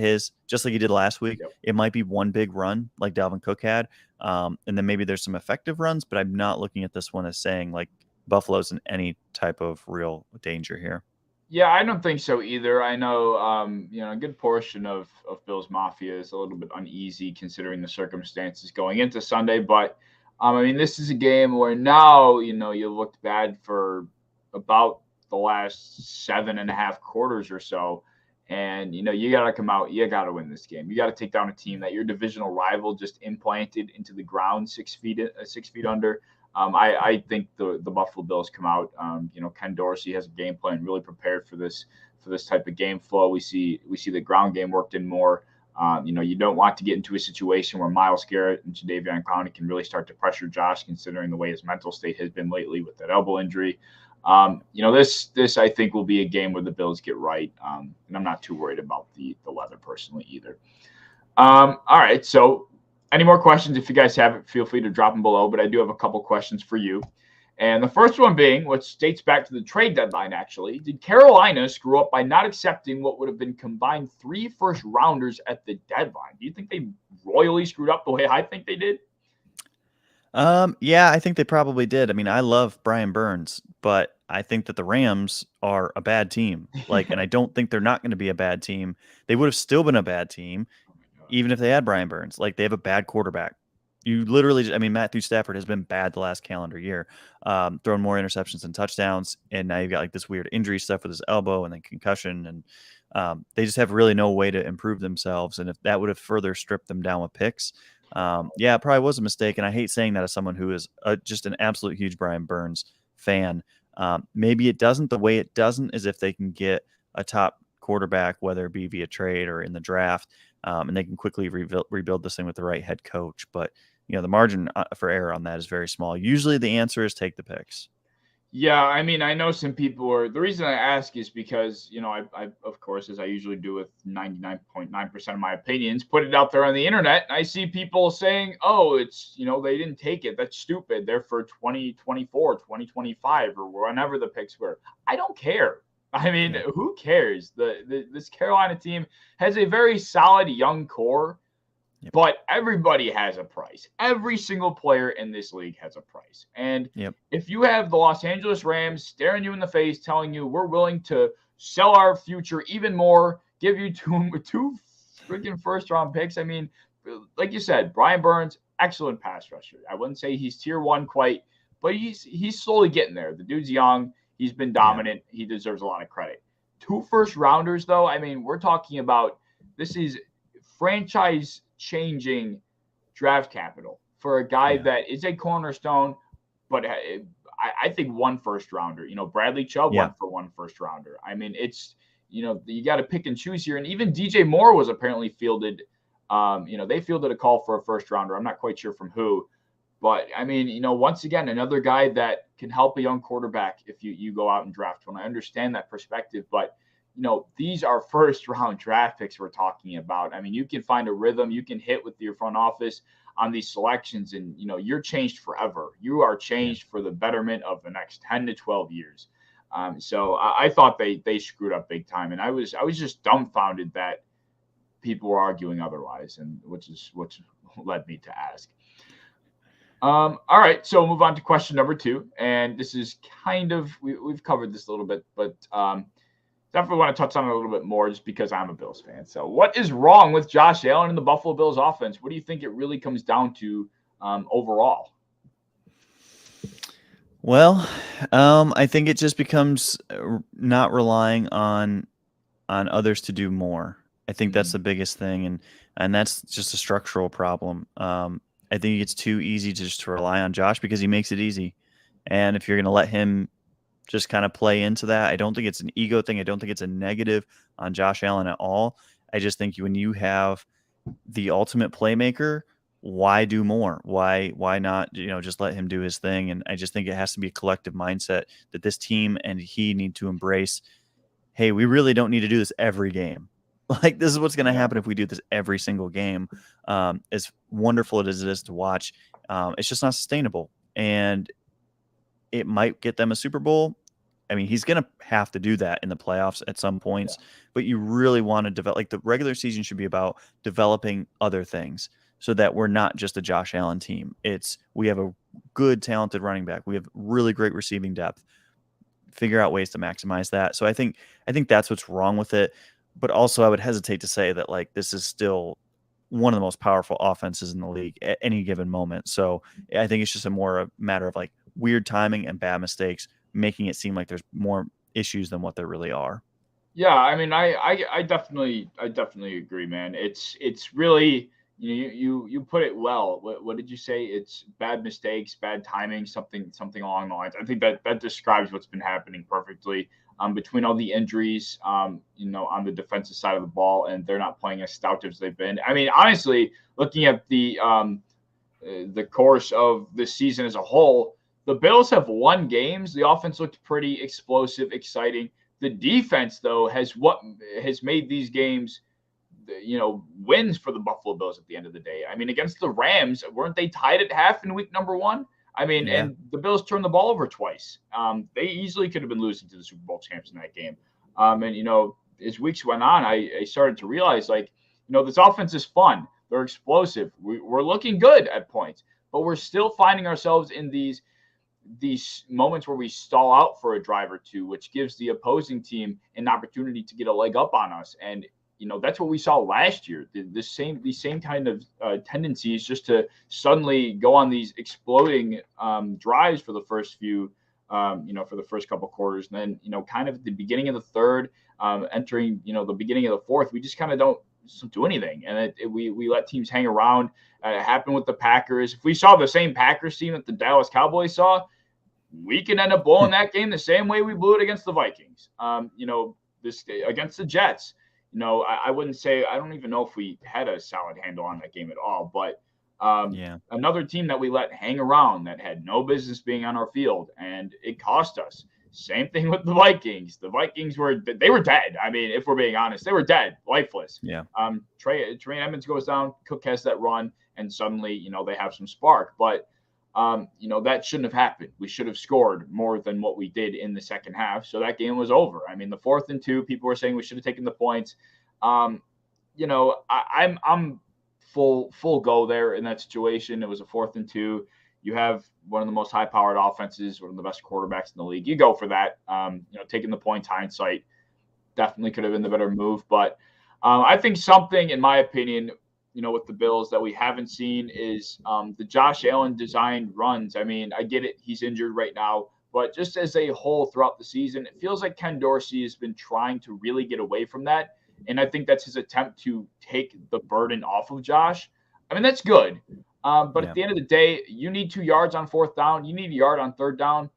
his just like he did last week. Yep. It might be one big run like Dalvin Cook had. And then maybe there's some effective runs, but I'm not looking at this one as saying like Buffalo's in any type of real danger here. Yeah, I don't think so either. I know, a good portion of Bills Mafia is a little bit uneasy considering the circumstances going into Sunday. But, this is a game where now, you looked bad for about the last 7.5 quarters or so. And, you got to come out. You got to win this game. You got to take down a team that your divisional rival just implanted into the ground 6 feet under. I think the Buffalo Bills come out. Ken Dorsey has a game plan, really prepared for this type of game flow. We see the ground game worked in more. You don't want to get into a situation where Myles Garrett and Jadeveon Clowney can really start to pressure Josh, considering the way his mental state has been lately with that elbow injury. This I think will be a game where the Bills get right, and I'm not too worried about the weather personally either. All right, so any more questions? If you guys have it, feel free to drop them below. But I do have a couple questions for you. And the first one being, which dates back to the trade deadline, actually, did Carolina screw up by not accepting what would have been combined 3 first-rounders at the deadline? Do you think they royally screwed up the way I think they did? Yeah, I think they probably did. I mean, I love Brian Burns, but I think that the Rams are a bad team. And I don't think they're not going to be a bad team. They would have still been a bad team, even if they had Brian Burns. They have a bad quarterback. You literally, Matthew Stafford has been bad the last calendar year, throwing more interceptions than touchdowns. And now you've got this weird injury stuff with his elbow and then concussion. And they just have really no way to improve themselves. And if that would have further stripped them down with picks, it probably was a mistake. And I hate saying that as someone who is just an absolute huge Brian Burns fan. Maybe it doesn't. The way it doesn't is if they can get a top quarterback, whether it be via trade or in the draft, and they can quickly rebuild this thing with the right head coach. But the margin for error on that is very small. Usually the answer is take the picks. Yeah, I know some people the reason I ask is because, I of course, as I usually do with 99.9% of my opinions, put it out there on the internet. And I see people saying, oh, it's, they didn't take it. That's stupid. They're for 2024, 2025, or whenever the picks were. I don't care. Who cares? This Carolina team has a very solid young core. Yep. But everybody has a price. Every single player in this league has a price. And if you have the Los Angeles Rams staring you in the face, telling you we're willing to sell our future even more, give you two freaking first-round picks. Like you said, Brian Burns, excellent pass rusher. I wouldn't say he's tier 1 quite, but he's slowly getting there. The dude's young. He's been dominant. Yeah. He deserves a lot of credit. 2 first-rounders, though, we're talking about this is franchise changing draft capital for a guy that is a cornerstone, but I think 1 first rounder. Bradley Chubb went for 1 first rounder. It's you got to pick and choose here. And even DJ Moore was apparently fielded. They fielded a call for a first rounder. I'm not quite sure from who, but once again, another guy that can help a young quarterback if you go out and draft one. I understand that perspective, but these are first-round draft picks we're talking about. You can find a rhythm. You can hit with your front office on these selections, and, you're changed forever. You are changed for the betterment of the next 10 to 12 years. So I thought they screwed up big time, and I was just dumbfounded that people were arguing otherwise, and which led me to ask. All right, so we'll move on to question number 2, and this is kind of we've covered this a little bit, but definitely want to touch on it a little bit more just because I'm a Bills fan. So what is wrong with Josh Allen and the Buffalo Bills offense? What do you think it really comes down to overall? Well, I think it just becomes not relying on others to do more. I think that's the biggest thing, and that's just a structural problem. I think it's too easy just to rely on Josh because he makes it easy. And if you're going to let him just kind of play into that, I don't think it's an ego thing. I don't think it's a negative on Josh Allen at all. I just think when you have the ultimate playmaker, why do more? Why not, just let him do his thing? And I just think it has to be a collective mindset that this team and he need to embrace, hey, we really don't need to do this every game. This is what's going to happen if we do this every single game. As wonderful as it is to watch, it's just not sustainable. And it might get them a Super Bowl. He's going to have to do that in the playoffs at some points, but you really want to develop, the regular season should be about developing other things so that we're not just a Josh Allen team. We have a good, talented running back. We have really great receiving depth. Figure out ways to maximize that. So I think that's what's wrong with it. But also I would hesitate to say that this is still one of the most powerful offenses in the league at any given moment. So I think it's just a matter of weird timing and bad mistakes, making it seem like there's more issues than what there really are. Yeah, I mean, I definitely agree, man. It's really, you put it well. What did you say? It's bad mistakes, bad timing, something along the lines. I think that describes what's been happening perfectly. Between all the injuries, on the defensive side of the ball, and they're not playing as stout as they've been. I mean, honestly, looking at the course of the season as a whole, the Bills have won games. The offense looked pretty explosive, exciting. The defense, though, has made these games, wins for the Buffalo Bills at the end of the day. I mean, against the Rams, weren't they tied at half in week number 1? I mean, Yeah. and the Bills turned the ball over twice. They easily could have been losing to the Super Bowl champs in that game. And as weeks went on, I started to realize, like, this offense is fun. They're explosive. We're looking good at points, but we're still finding ourselves in these moments where we stall out for a drive or two, which gives the opposing team an opportunity to get a leg up on us. And that's what we saw last year. These same kind of tendencies, just to suddenly go on these exploding drives for the first few, for the first couple quarters, and then kind of at the beginning of the third, entering the beginning of the fourth, we just kind of don't do anything, and we let teams hang around. It happened with the Packers. If we saw the same Packers team that the Dallas Cowboys saw, we could end up blowing that game the same way we blew it against the Vikings. This against the Jets. I wouldn't say, I don't even know if we had a solid handle on that game at all, but another team that we let hang around that had no business being on our field, and it cost us. Same thing with the Vikings. The Vikings were dead. I mean, if we're being honest, they were dead, lifeless. Yeah. Trey Edmonds goes down, Cook has that run, and suddenly, they have some spark. But that shouldn't have happened. We should have scored more than what we did in the second half. So that game was over. I mean, the 4th and 2, people were saying we should have taken the points. I'm full go there in that situation. It was a 4th and 2. You have one of the most high-powered offenses, one of the best quarterbacks in the league. You go for that. Taking the points, hindsight, definitely could have been the better move. But I think something, in my opinion, with the Bills that we haven't seen is the Josh Allen designed runs. I mean, I get it. He's injured right now. But just as a whole throughout the season, it feels like Ken Dorsey has been trying to really get away from that. And I think that's his attempt to take the burden off of Josh. I mean, that's good. But at the end of the day, you need 2 yards on 4th down. You need a yard on 3rd down.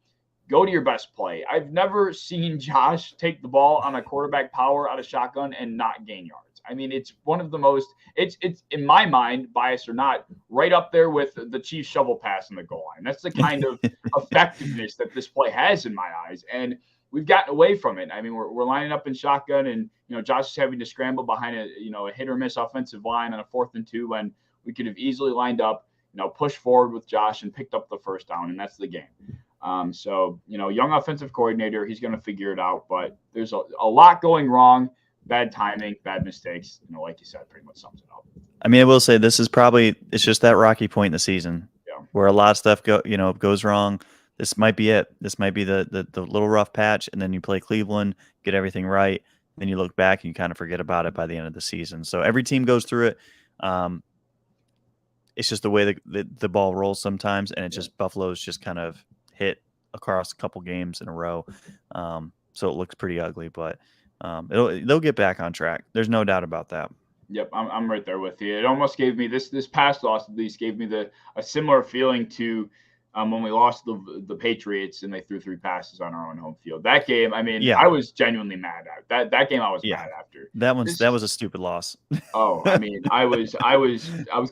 Go to your best play. I've never seen Josh take the ball on a quarterback power out of shotgun and not gain yards. I mean, it's one of the most, it's in my mind, biased or not, right up there with the Chiefs shovel pass in the goal line. That's the kind of effectiveness that this play has in my eyes. And we've gotten away from it. I mean, we're lining up in shotgun, and, Josh is having to scramble behind a hit or miss offensive line on a 4th and 2 when we could have easily lined up, pushed forward with Josh and picked up the first down, and that's the game. So, young offensive coordinator, he's going to figure it out, but there's a lot going wrong. Bad timing, bad mistakes, like you said, pretty much sums it up. I mean, I will say this is it's just that rocky point in the season where a lot of stuff goes wrong. This might be it. This might be the little rough patch, and then you play Cleveland, get everything right, then you look back and you kind of forget about it by the end of the season. So every team goes through it. It's just the way the ball rolls sometimes, and Buffalo's just kind of hit across a couple games in a row. So it looks pretty ugly, but they'll get back on track. There's no doubt about that. Yep, I'm right there with you. It almost gave me this past loss, at least, gave me a similar feeling to when we lost the Patriots and they threw 3 passes on our own home field. That game, I mean, I was genuinely mad at that game. I was mad after. That was a stupid loss. Oh, I mean, I was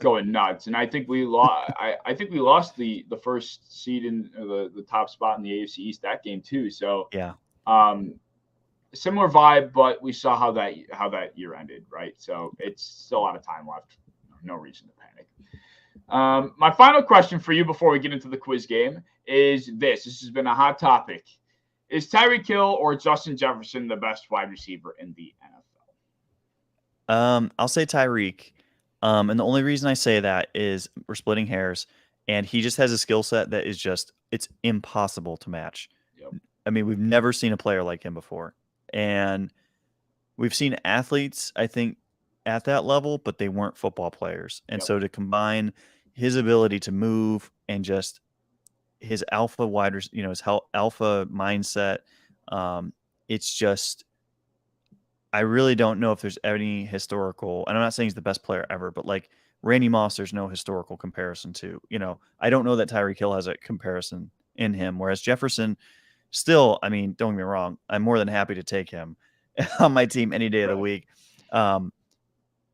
going nuts, and I think we lost. I think we lost the first seed in the top spot in the AFC East that game too. So yeah. Similar vibe, but we saw how that year ended, right? So it's still a lot of time left. No reason to panic. My final question for you before we get into the quiz game is this. This has been a hot topic. Is Tyreek Hill or Justin Jefferson the best wide receiver in the NFL? I'll say Tyreek. And the only reason I say that is we're splitting hairs, and he just has a skill set that is it's impossible to match. Yep. I mean, we've never seen a player like him before. And we've seen athletes, I think, at that level, but they weren't football players. And so to combine his ability to move and just his alpha his alpha mindset, it's just I really don't know if there's any historical, and I'm not saying he's the best player ever, but like Randy Moss, there's no historical comparison to. I don't know that Tyreek Hill has a comparison in him, whereas Jefferson still, I mean, don't get me wrong, I'm more than happy to take him on my team any day of the week.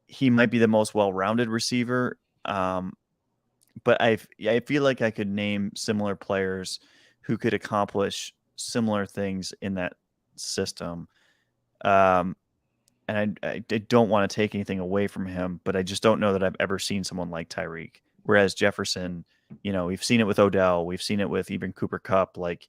He might be the most well-rounded receiver, but I feel like I could name similar players who could accomplish similar things in that system. And I don't want to take anything away from him, but I just don't know that I've ever seen someone like Tyreek. Whereas Jefferson, we've seen it with Odell, we've seen it with even Cooper Kupp. Like,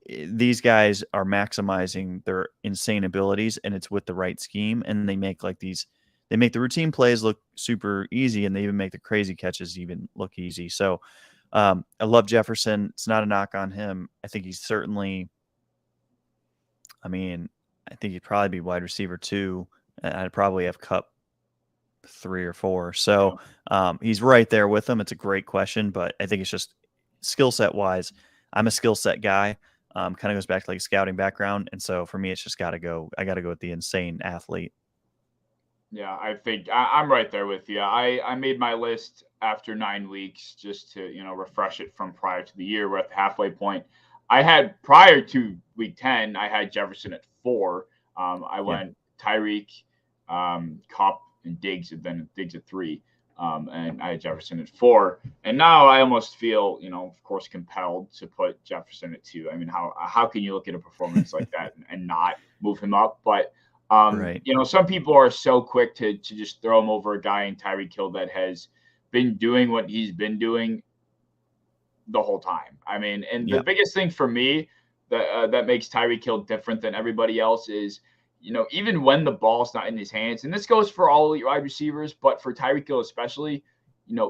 these guys are maximizing their insane abilities, and it's with the right scheme, and they make they make the routine plays look super easy, and they even make the crazy catches even look easy. So I love Jefferson. It's not a knock on him. I think he's certainly, I think he'd probably be wide receiver 2. I'd probably have Kupp 3 or 4. So he's right there with them. It's a great question, but I think it's just skill set wise. I'm a skill set guy. Kind of goes back to like a scouting background. And so for me, it's just I got to go with the insane athlete. Yeah, I think I'm right there with you. I made my list after 9 weeks just to, refresh it from prior to the year. We're at the halfway point. I had prior to week 10, I had Jefferson at 4. I went Tyreek, Kupp, and Diggs, and then Diggs at 3. And I had Jefferson at 4. And now I almost feel, of course, compelled to put Jefferson at 2. I mean, how can you look at a performance like that and not move him up? But Right. Some people are so quick to just throw him over a guy in Tyreek Hill that has been doing what he's been doing the whole time. I mean, and the biggest thing for me that makes Tyreek Hill different than everybody else is, even when the ball's not in his hands, and this goes for all elite wide receivers, but for Tyreek Hill especially,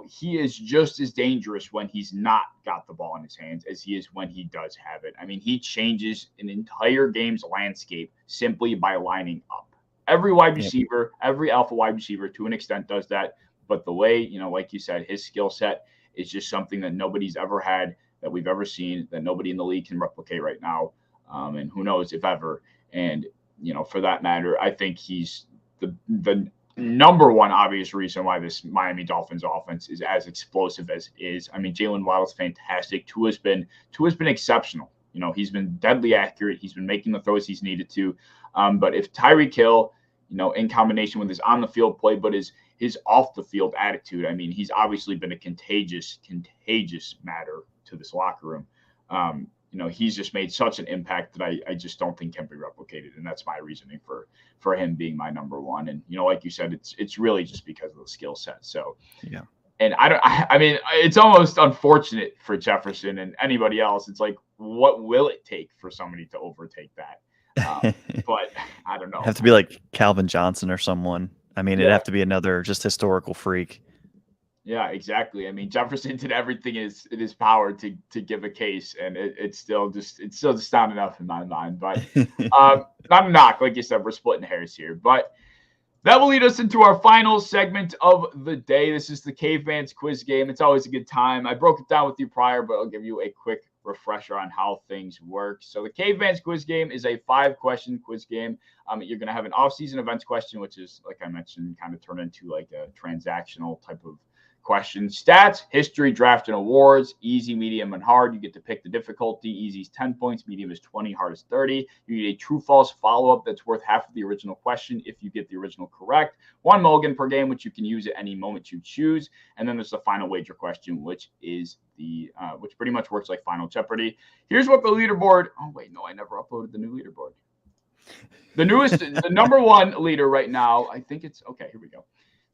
he is just as dangerous when he's not got the ball in his hands as he is when he does have it. I mean, he changes an entire game's landscape simply by lining up. Every wide receiver, every alpha wide receiver to an extent does that. But the way, like you said, his skill set is just something that nobody's ever had, that we've ever seen, that nobody in the league can replicate right now. And who knows if ever. And, for that matter, I think he's the number one obvious reason why this Miami Dolphins offense is as explosive as it is. I mean, Jalen Waddle's fantastic. Tua's been exceptional. He's been deadly accurate. He's been making the throws he's needed to. But if Tyreek Hill, in combination with his on the field play, but his off the field attitude, I mean, he's obviously been a contagious matter to this locker room. He's just made such an impact that I just don't think can be replicated. And that's my reasoning for him being my number one. And, like you said, it's really just because of the skill set. So, yeah. And I mean, it's almost unfortunate for Jefferson and anybody else. It's like, what will it take for somebody to overtake that? But I don't know. It'd have to be like Calvin Johnson or someone. I mean, it'd have to be another just historical freak. Yeah, exactly. I mean, Jefferson did everything in his power to give a case, and it's still just not enough in my mind. But not a knock, like you said, we're splitting hairs here. But that will lead us into our final segment of the day. This is the Caveman's Quiz Game. It's always a good time. I broke it down with you prior, but I'll give you a quick refresher on how things work. So the Caveman's Quiz Game is a 5-question quiz game. You're going to have an off-season events question, which is, like I mentioned, kind of turn into like a transactional type of question. Stats, history, draft, and awards. Easy, medium, and hard. You get to pick the difficulty. Easy is 10 points. Medium is 20. Hard is 30. You get a true-false follow-up that's worth half of the original question if you get the original correct. 1 mulligan per game, which you can use at any moment you choose. And then there's the final wager question, which is which pretty much works like Final Jeopardy. Here's what the leaderboard. Oh wait, no, I never uploaded the new leaderboard. The number one leader right now. I think it's okay. Here we go.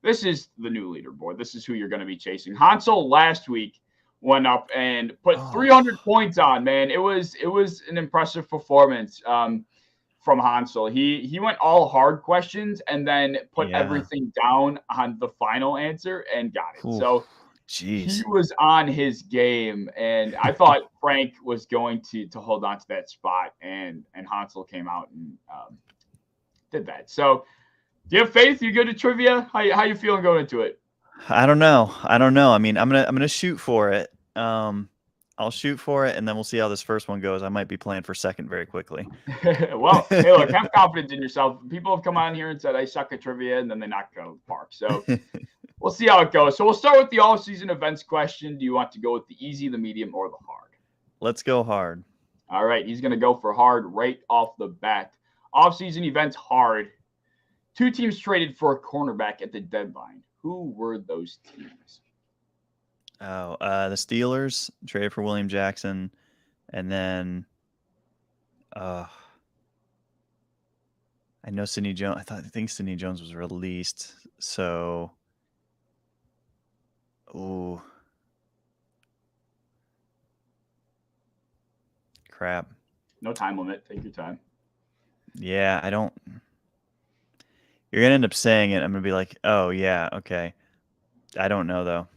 This is the new leaderboard. This is who you're going to be chasing. Hansel last week went up and put 300 points on, man. It was an impressive performance from Hansel. He went all hard questions and then put everything down on the final answer and got it. Ooh, so he was on his game, and I thought Frank was going to hold on to that spot, and Hansel came out and did that. So do you have faith? You good at trivia? How you feeling going into it? I don't know. I mean, I'm gonna shoot for it. I'll shoot for it, and then we'll see how this first one goes. I might be playing for second very quickly. Well, hey, look, have confidence in yourself. People have come on here and said I suck at trivia, and then they knock it out of the park. So we'll see how it goes. So we'll start with the all-season events question. Do you want to go with the easy, the medium, or the hard? Let's go hard. All right, he's going to go for hard right off the bat. Off-season events hard. 2 teams traded for a cornerback at the deadline. Who were those teams? Oh, the Steelers traded for William Jackson, and then I know Sidney Jones. I think Sidney Jones was released. So, crap. No time limit. Take your time. Yeah, I don't. You're gonna end up saying it. I'm gonna be like, oh yeah, okay. I don't know though.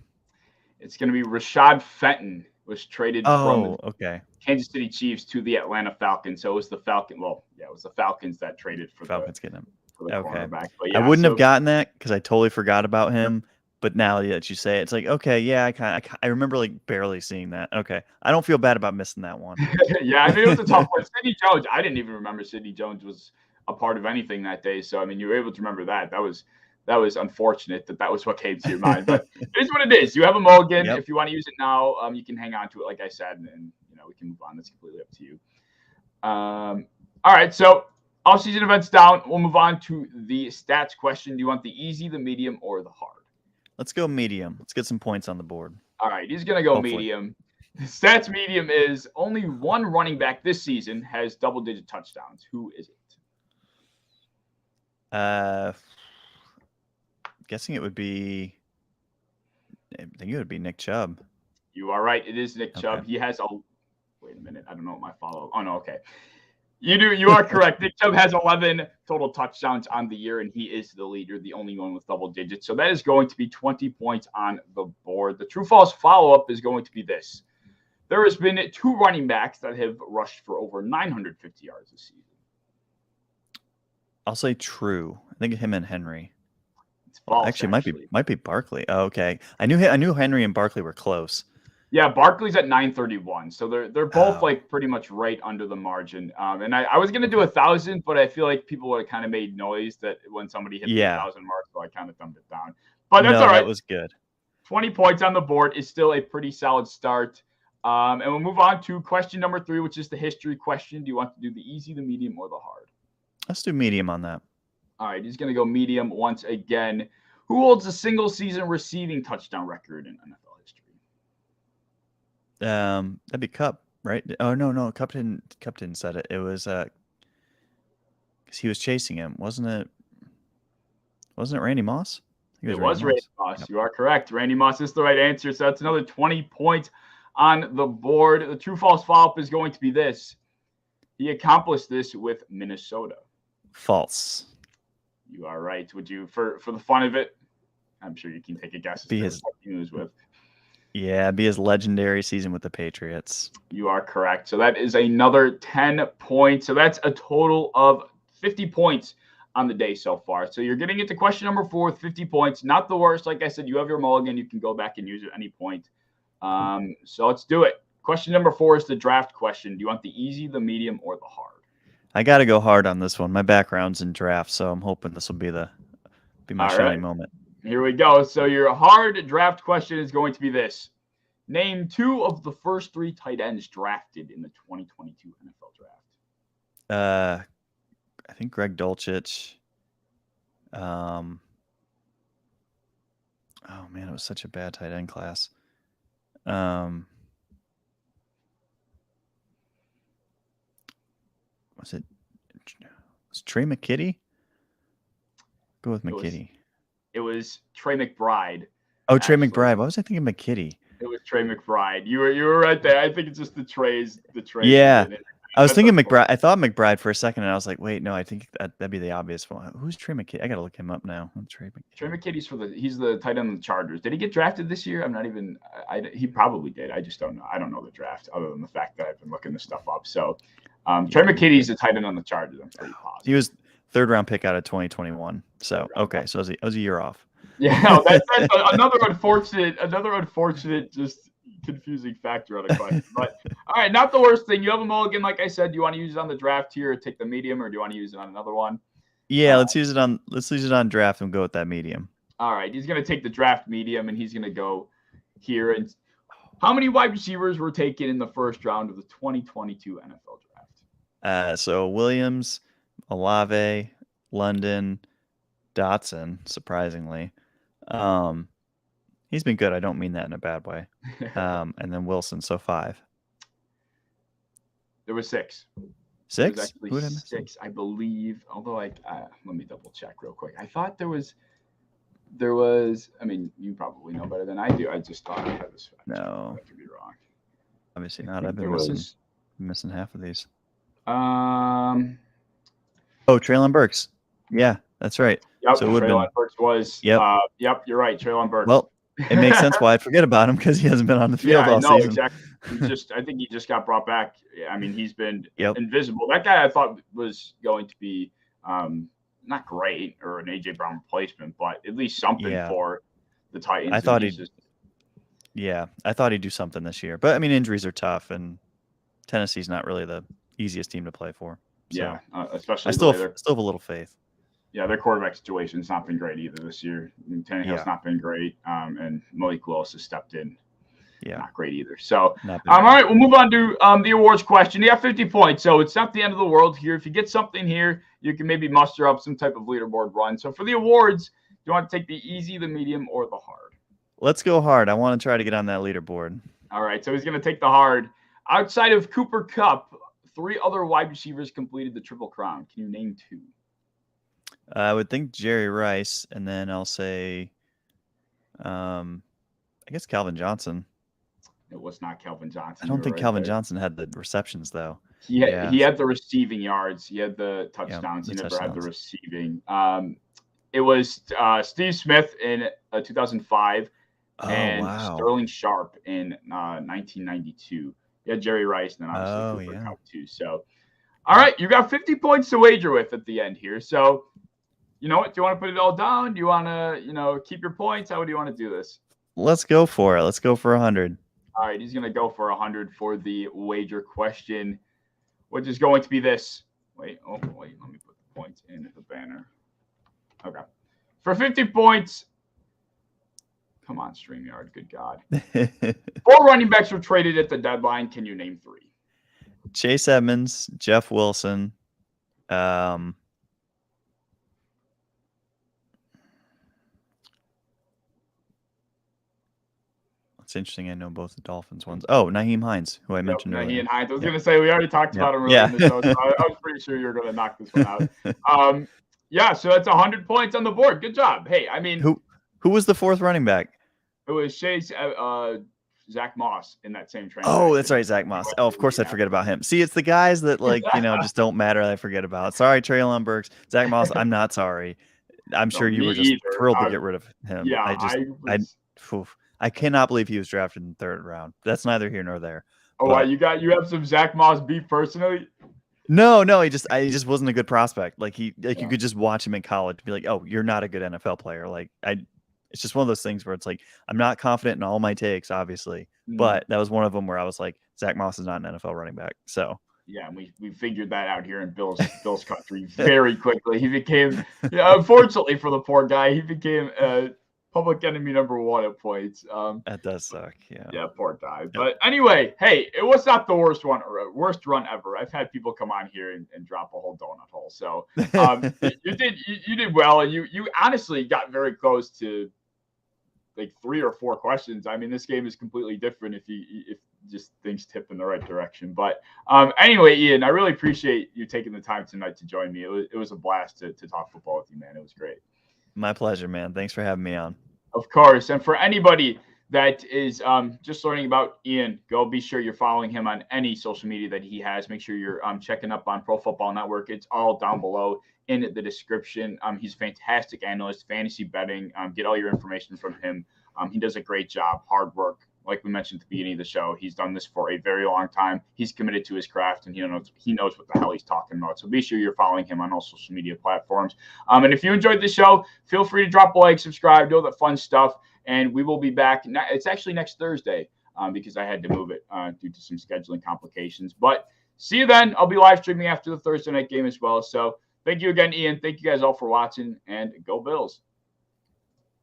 It's going to be Rashad Fenton was traded from the Kansas City Chiefs to the Atlanta Falcons. So it was the Falcons. Well, yeah, it was the Falcons that traded for Falcons getting him. For the cornerback. But yeah, I wouldn't have gotten that because I totally forgot about him. But now that you say it, it's like, okay, yeah, I remember like barely seeing that. Okay, I don't feel bad about missing that one. Yeah, I mean, it was a tough one. Sidney Jones, I didn't even remember Sidney Jones was a part of anything that day. So I mean, you were able to remember that. That was unfortunate that was what came to your mind, but it is what it is. You have a mulligan. Yep. If you want to use it now, you can hang on to it, like I said, and we can move on. That's completely up to you. All right, so off-season events down. We'll move on to the stats question. Do you want the easy, the medium, or the hard? Let's go medium. Let's get some points on the board. All right, he's gonna go medium. The stats medium is only one running back this season has double-digit touchdowns. Who is it? Guessing it would be. I think it would be Nick Chubb. You are right. It is Nick Chubb. He has wait a minute. I don't know what my follow. Oh no. Okay. You are correct. Nick Chubb has 11 total touchdowns on the year, and he is the leader, the only one with double digits. So that is going to be 20 points on the board. The true/false follow-up is going to be this: there has been 2 running backs that have rushed for over 950 yards this season. I'll say true. I think him and Henry. False, actually, might be Barkley. Oh, okay, I knew Henry and Barkley were close. Yeah, Barkley's at 931, so they're both like pretty much right under the margin. And I was gonna do 1,000, but I feel like people would have kind of made noise that when somebody hit the 1,000 mark, so I kind of thumbed it down. But that's all right. That was good. 20 points on the board is still a pretty solid start. And we'll move on to question number 3, which is the history question. Do you want to do the easy, the medium, or the hard? Let's do medium on that. All right, he's going to go medium once again. Who holds a single-season receiving touchdown record in NFL history? That'd be Cup, right? Oh no, Cup didn't set it. It was because he was chasing him, wasn't it? Wasn't it Randy Moss? It was Randy Moss. Yep. You are correct. Randy Moss is the right answer. So that's another 20 points on the board. The true/false follow-up is going to be this: he accomplished this with Minnesota. False. You are right. Would you, for the fun of it, I'm sure you can take a guess as to what he was with. Yeah, be his legendary season with the Patriots. You are correct. So that is another 10 points. So that's a total of 50 points on the day so far. So you're getting into question number 4 with 50 points. Not the worst. Like I said, you have your mulligan. You can go back and use it at any point. So let's do it. Question number 4 is the draft question. Do you want the easy, the medium, or the hard? I got to go hard on this one. My background's in draft, so I'm hoping this will be my shining moment. Here we go. So your hard draft question is going to be this: name 2 of the first 3 tight ends drafted in the 2022 NFL draft. I think Greg Dulcich. Oh man, it was such a bad tight end class. Was Trey McKitty? Go with McKitty. It was Trey McBride. Oh, Trey McBride. Why was I thinking McKitty? It was Trey McBride. You were right there. I think it's just the trays. Yeah. I was thinking McBride. I thought McBride for a second, and I was like, wait, no, I think that'd be the obvious one. Who's Trey McKitty? I got to look him up now. Trey McKitty's he's the tight end of the Chargers. Did he get drafted this year? He probably did. I just don't know. I don't know the draft other than the fact that I've been looking this stuff up. So Trey McKitty's the tight end on the Chargers. I'm pretty positive. He was 3rd round pick out of 2021. So, okay. So I was a year off. Yeah, that's another unfortunate just confusing factor on a question. But all right, not the worst thing. You have a mulligan, like I said. Do you want to use it on the draft here or take the medium, or do you want to use it on another one? Yeah, let's use it on draft and go with that medium. All right, he's gonna take the draft medium, and he's gonna go here. And how many wide receivers were taken in the first round of the 2022 NFL draft? So Williams, Olave, London, Dotson, surprisingly. He's been good. I don't mean that in a bad way. And then Wilson, so 5. There was 6. 6? Actually 6, I believe. Although let me double check real quick. I thought there was. I mean, you probably know better than I do. I just thought I had this fact. No, I could be wrong. Obviously not. I've been missing half of these. Oh, Treylon Burks. Yeah, that's right. Yep, so Treylon Burks was. Yep. Yep, you're right. Treylon Burks. Well, it makes sense why I'd forget about him because he hasn't been on the field all season. Exactly. I think he just got brought back. I mean, he's been invisible. That guy I thought was going to be not great or an AJ Brown replacement, but at least something for the Titans. I thought he'd do something this year. But I mean, injuries are tough, and Tennessee's not really the easiest team to play for. So especially I still have a little faith. Yeah, their quarterback situation's not been great either this year. Tannehill's not been great, and Malik Willis has stepped in. Yeah, not great either. So, all right, we'll move on to the awards question. You have 50 points, so it's not the end of the world here. If you get something here, you can maybe muster up some type of leaderboard run. So for the awards, do you want to take the easy, the medium, or the hard? Let's go hard. I want to try to get on that leaderboard. All right, so he's going to take the hard. Outside of Cooper Kupp, 3 other wide receivers completed the Triple Crown. Can you name 2? I would think Jerry Rice, and then I'll say, I guess Calvin Johnson. It was not Calvin Johnson. I don't think Calvin Johnson had the receptions, though. He had the receiving yards. He had the touchdowns. He never had the receiving. It was Steve Smith in 2005 and Sterling Sharp in 1992. He had Jerry Rice and then obviously Cooper Kupp too. So, all right, you got 50 points to wager with at the end here. So, you know what? Do you want to put it all down? Do you want to, keep your points? How do you want to do this? Let's go for it. Let's go for 100. All right, he's going to go for 100 for the wager question, which is going to be this. Wait, let me put the points in the banner. Okay. For 50 points, come on, StreamYard, good God. 4 running backs were traded at the deadline. Can you name 3? Chase Edmonds, Jeff Wilson. It's interesting. I know both the Dolphins ones. Oh, Nyheim Hines, who I mentioned earlier. Nyheim Hines. I was going to say we already talked about him earlier in the show, so I was pretty sure you were going to knock this one out. So that's 100 points on the board. Good job. Hey, I mean, who was the 4th running back? It was Chase, Zach Moss in that same transaction. Oh, that's right, Zach Moss. Oh, of course I'd forget about him. See, it's the guys that just don't matter. I forget about. Sorry, Treylon Burks, Zach Moss. I'm not sorry. I'm sure you were just thrilled to get rid of him. Yeah, I cannot believe he was drafted in the 3rd round. That's neither here nor there. Oh, wow, you have some Zach Moss beef personally? No, he just wasn't a good prospect. You could just watch him in college and be like, oh, you're not a good NFL player. It's just one of those things where it's like, I'm not confident in all my takes, obviously, but that was one of them where I was like, Zach Moss is not an NFL running back. So yeah, we figured that out here in Bill's country very quickly. He became, unfortunately for the poor guy, he became public enemy number 1 at points. That does suck. Yeah. Yeah, poor guy. But anyway, hey, it was not the worst run ever. I've had people come on here and drop a whole donut hole. So you did well, and you honestly got very close to like 3 or 4 questions. I mean, this game is completely different if just things tip in the right direction. But anyway, Ian, I really appreciate you taking the time tonight to join me. It was a blast to talk football with you, man. It was great. My pleasure, man. Thanks for having me on. Of course. And for anybody that is just learning about Ian, go be sure you're following him on any social media that he has. Make sure you're checking up on Pro Football Network. It's all down below in the description. He's a fantastic analyst, fantasy betting. Get all your information from him. He does a great job, hard work. Like we mentioned at the beginning of the show, he's done this for a very long time. He's committed to his craft, and he knows what the hell he's talking about. So be sure you're following him on all social media platforms. And if you enjoyed the show, feel free to drop a like, subscribe, do all that fun stuff. And we will be back. It's actually next Thursday. because I had to move it due to some scheduling complications. But see you then. I'll be live streaming after the Thursday night game as well. So thank you again, Ian. Thank you guys all for watching, and go Bills.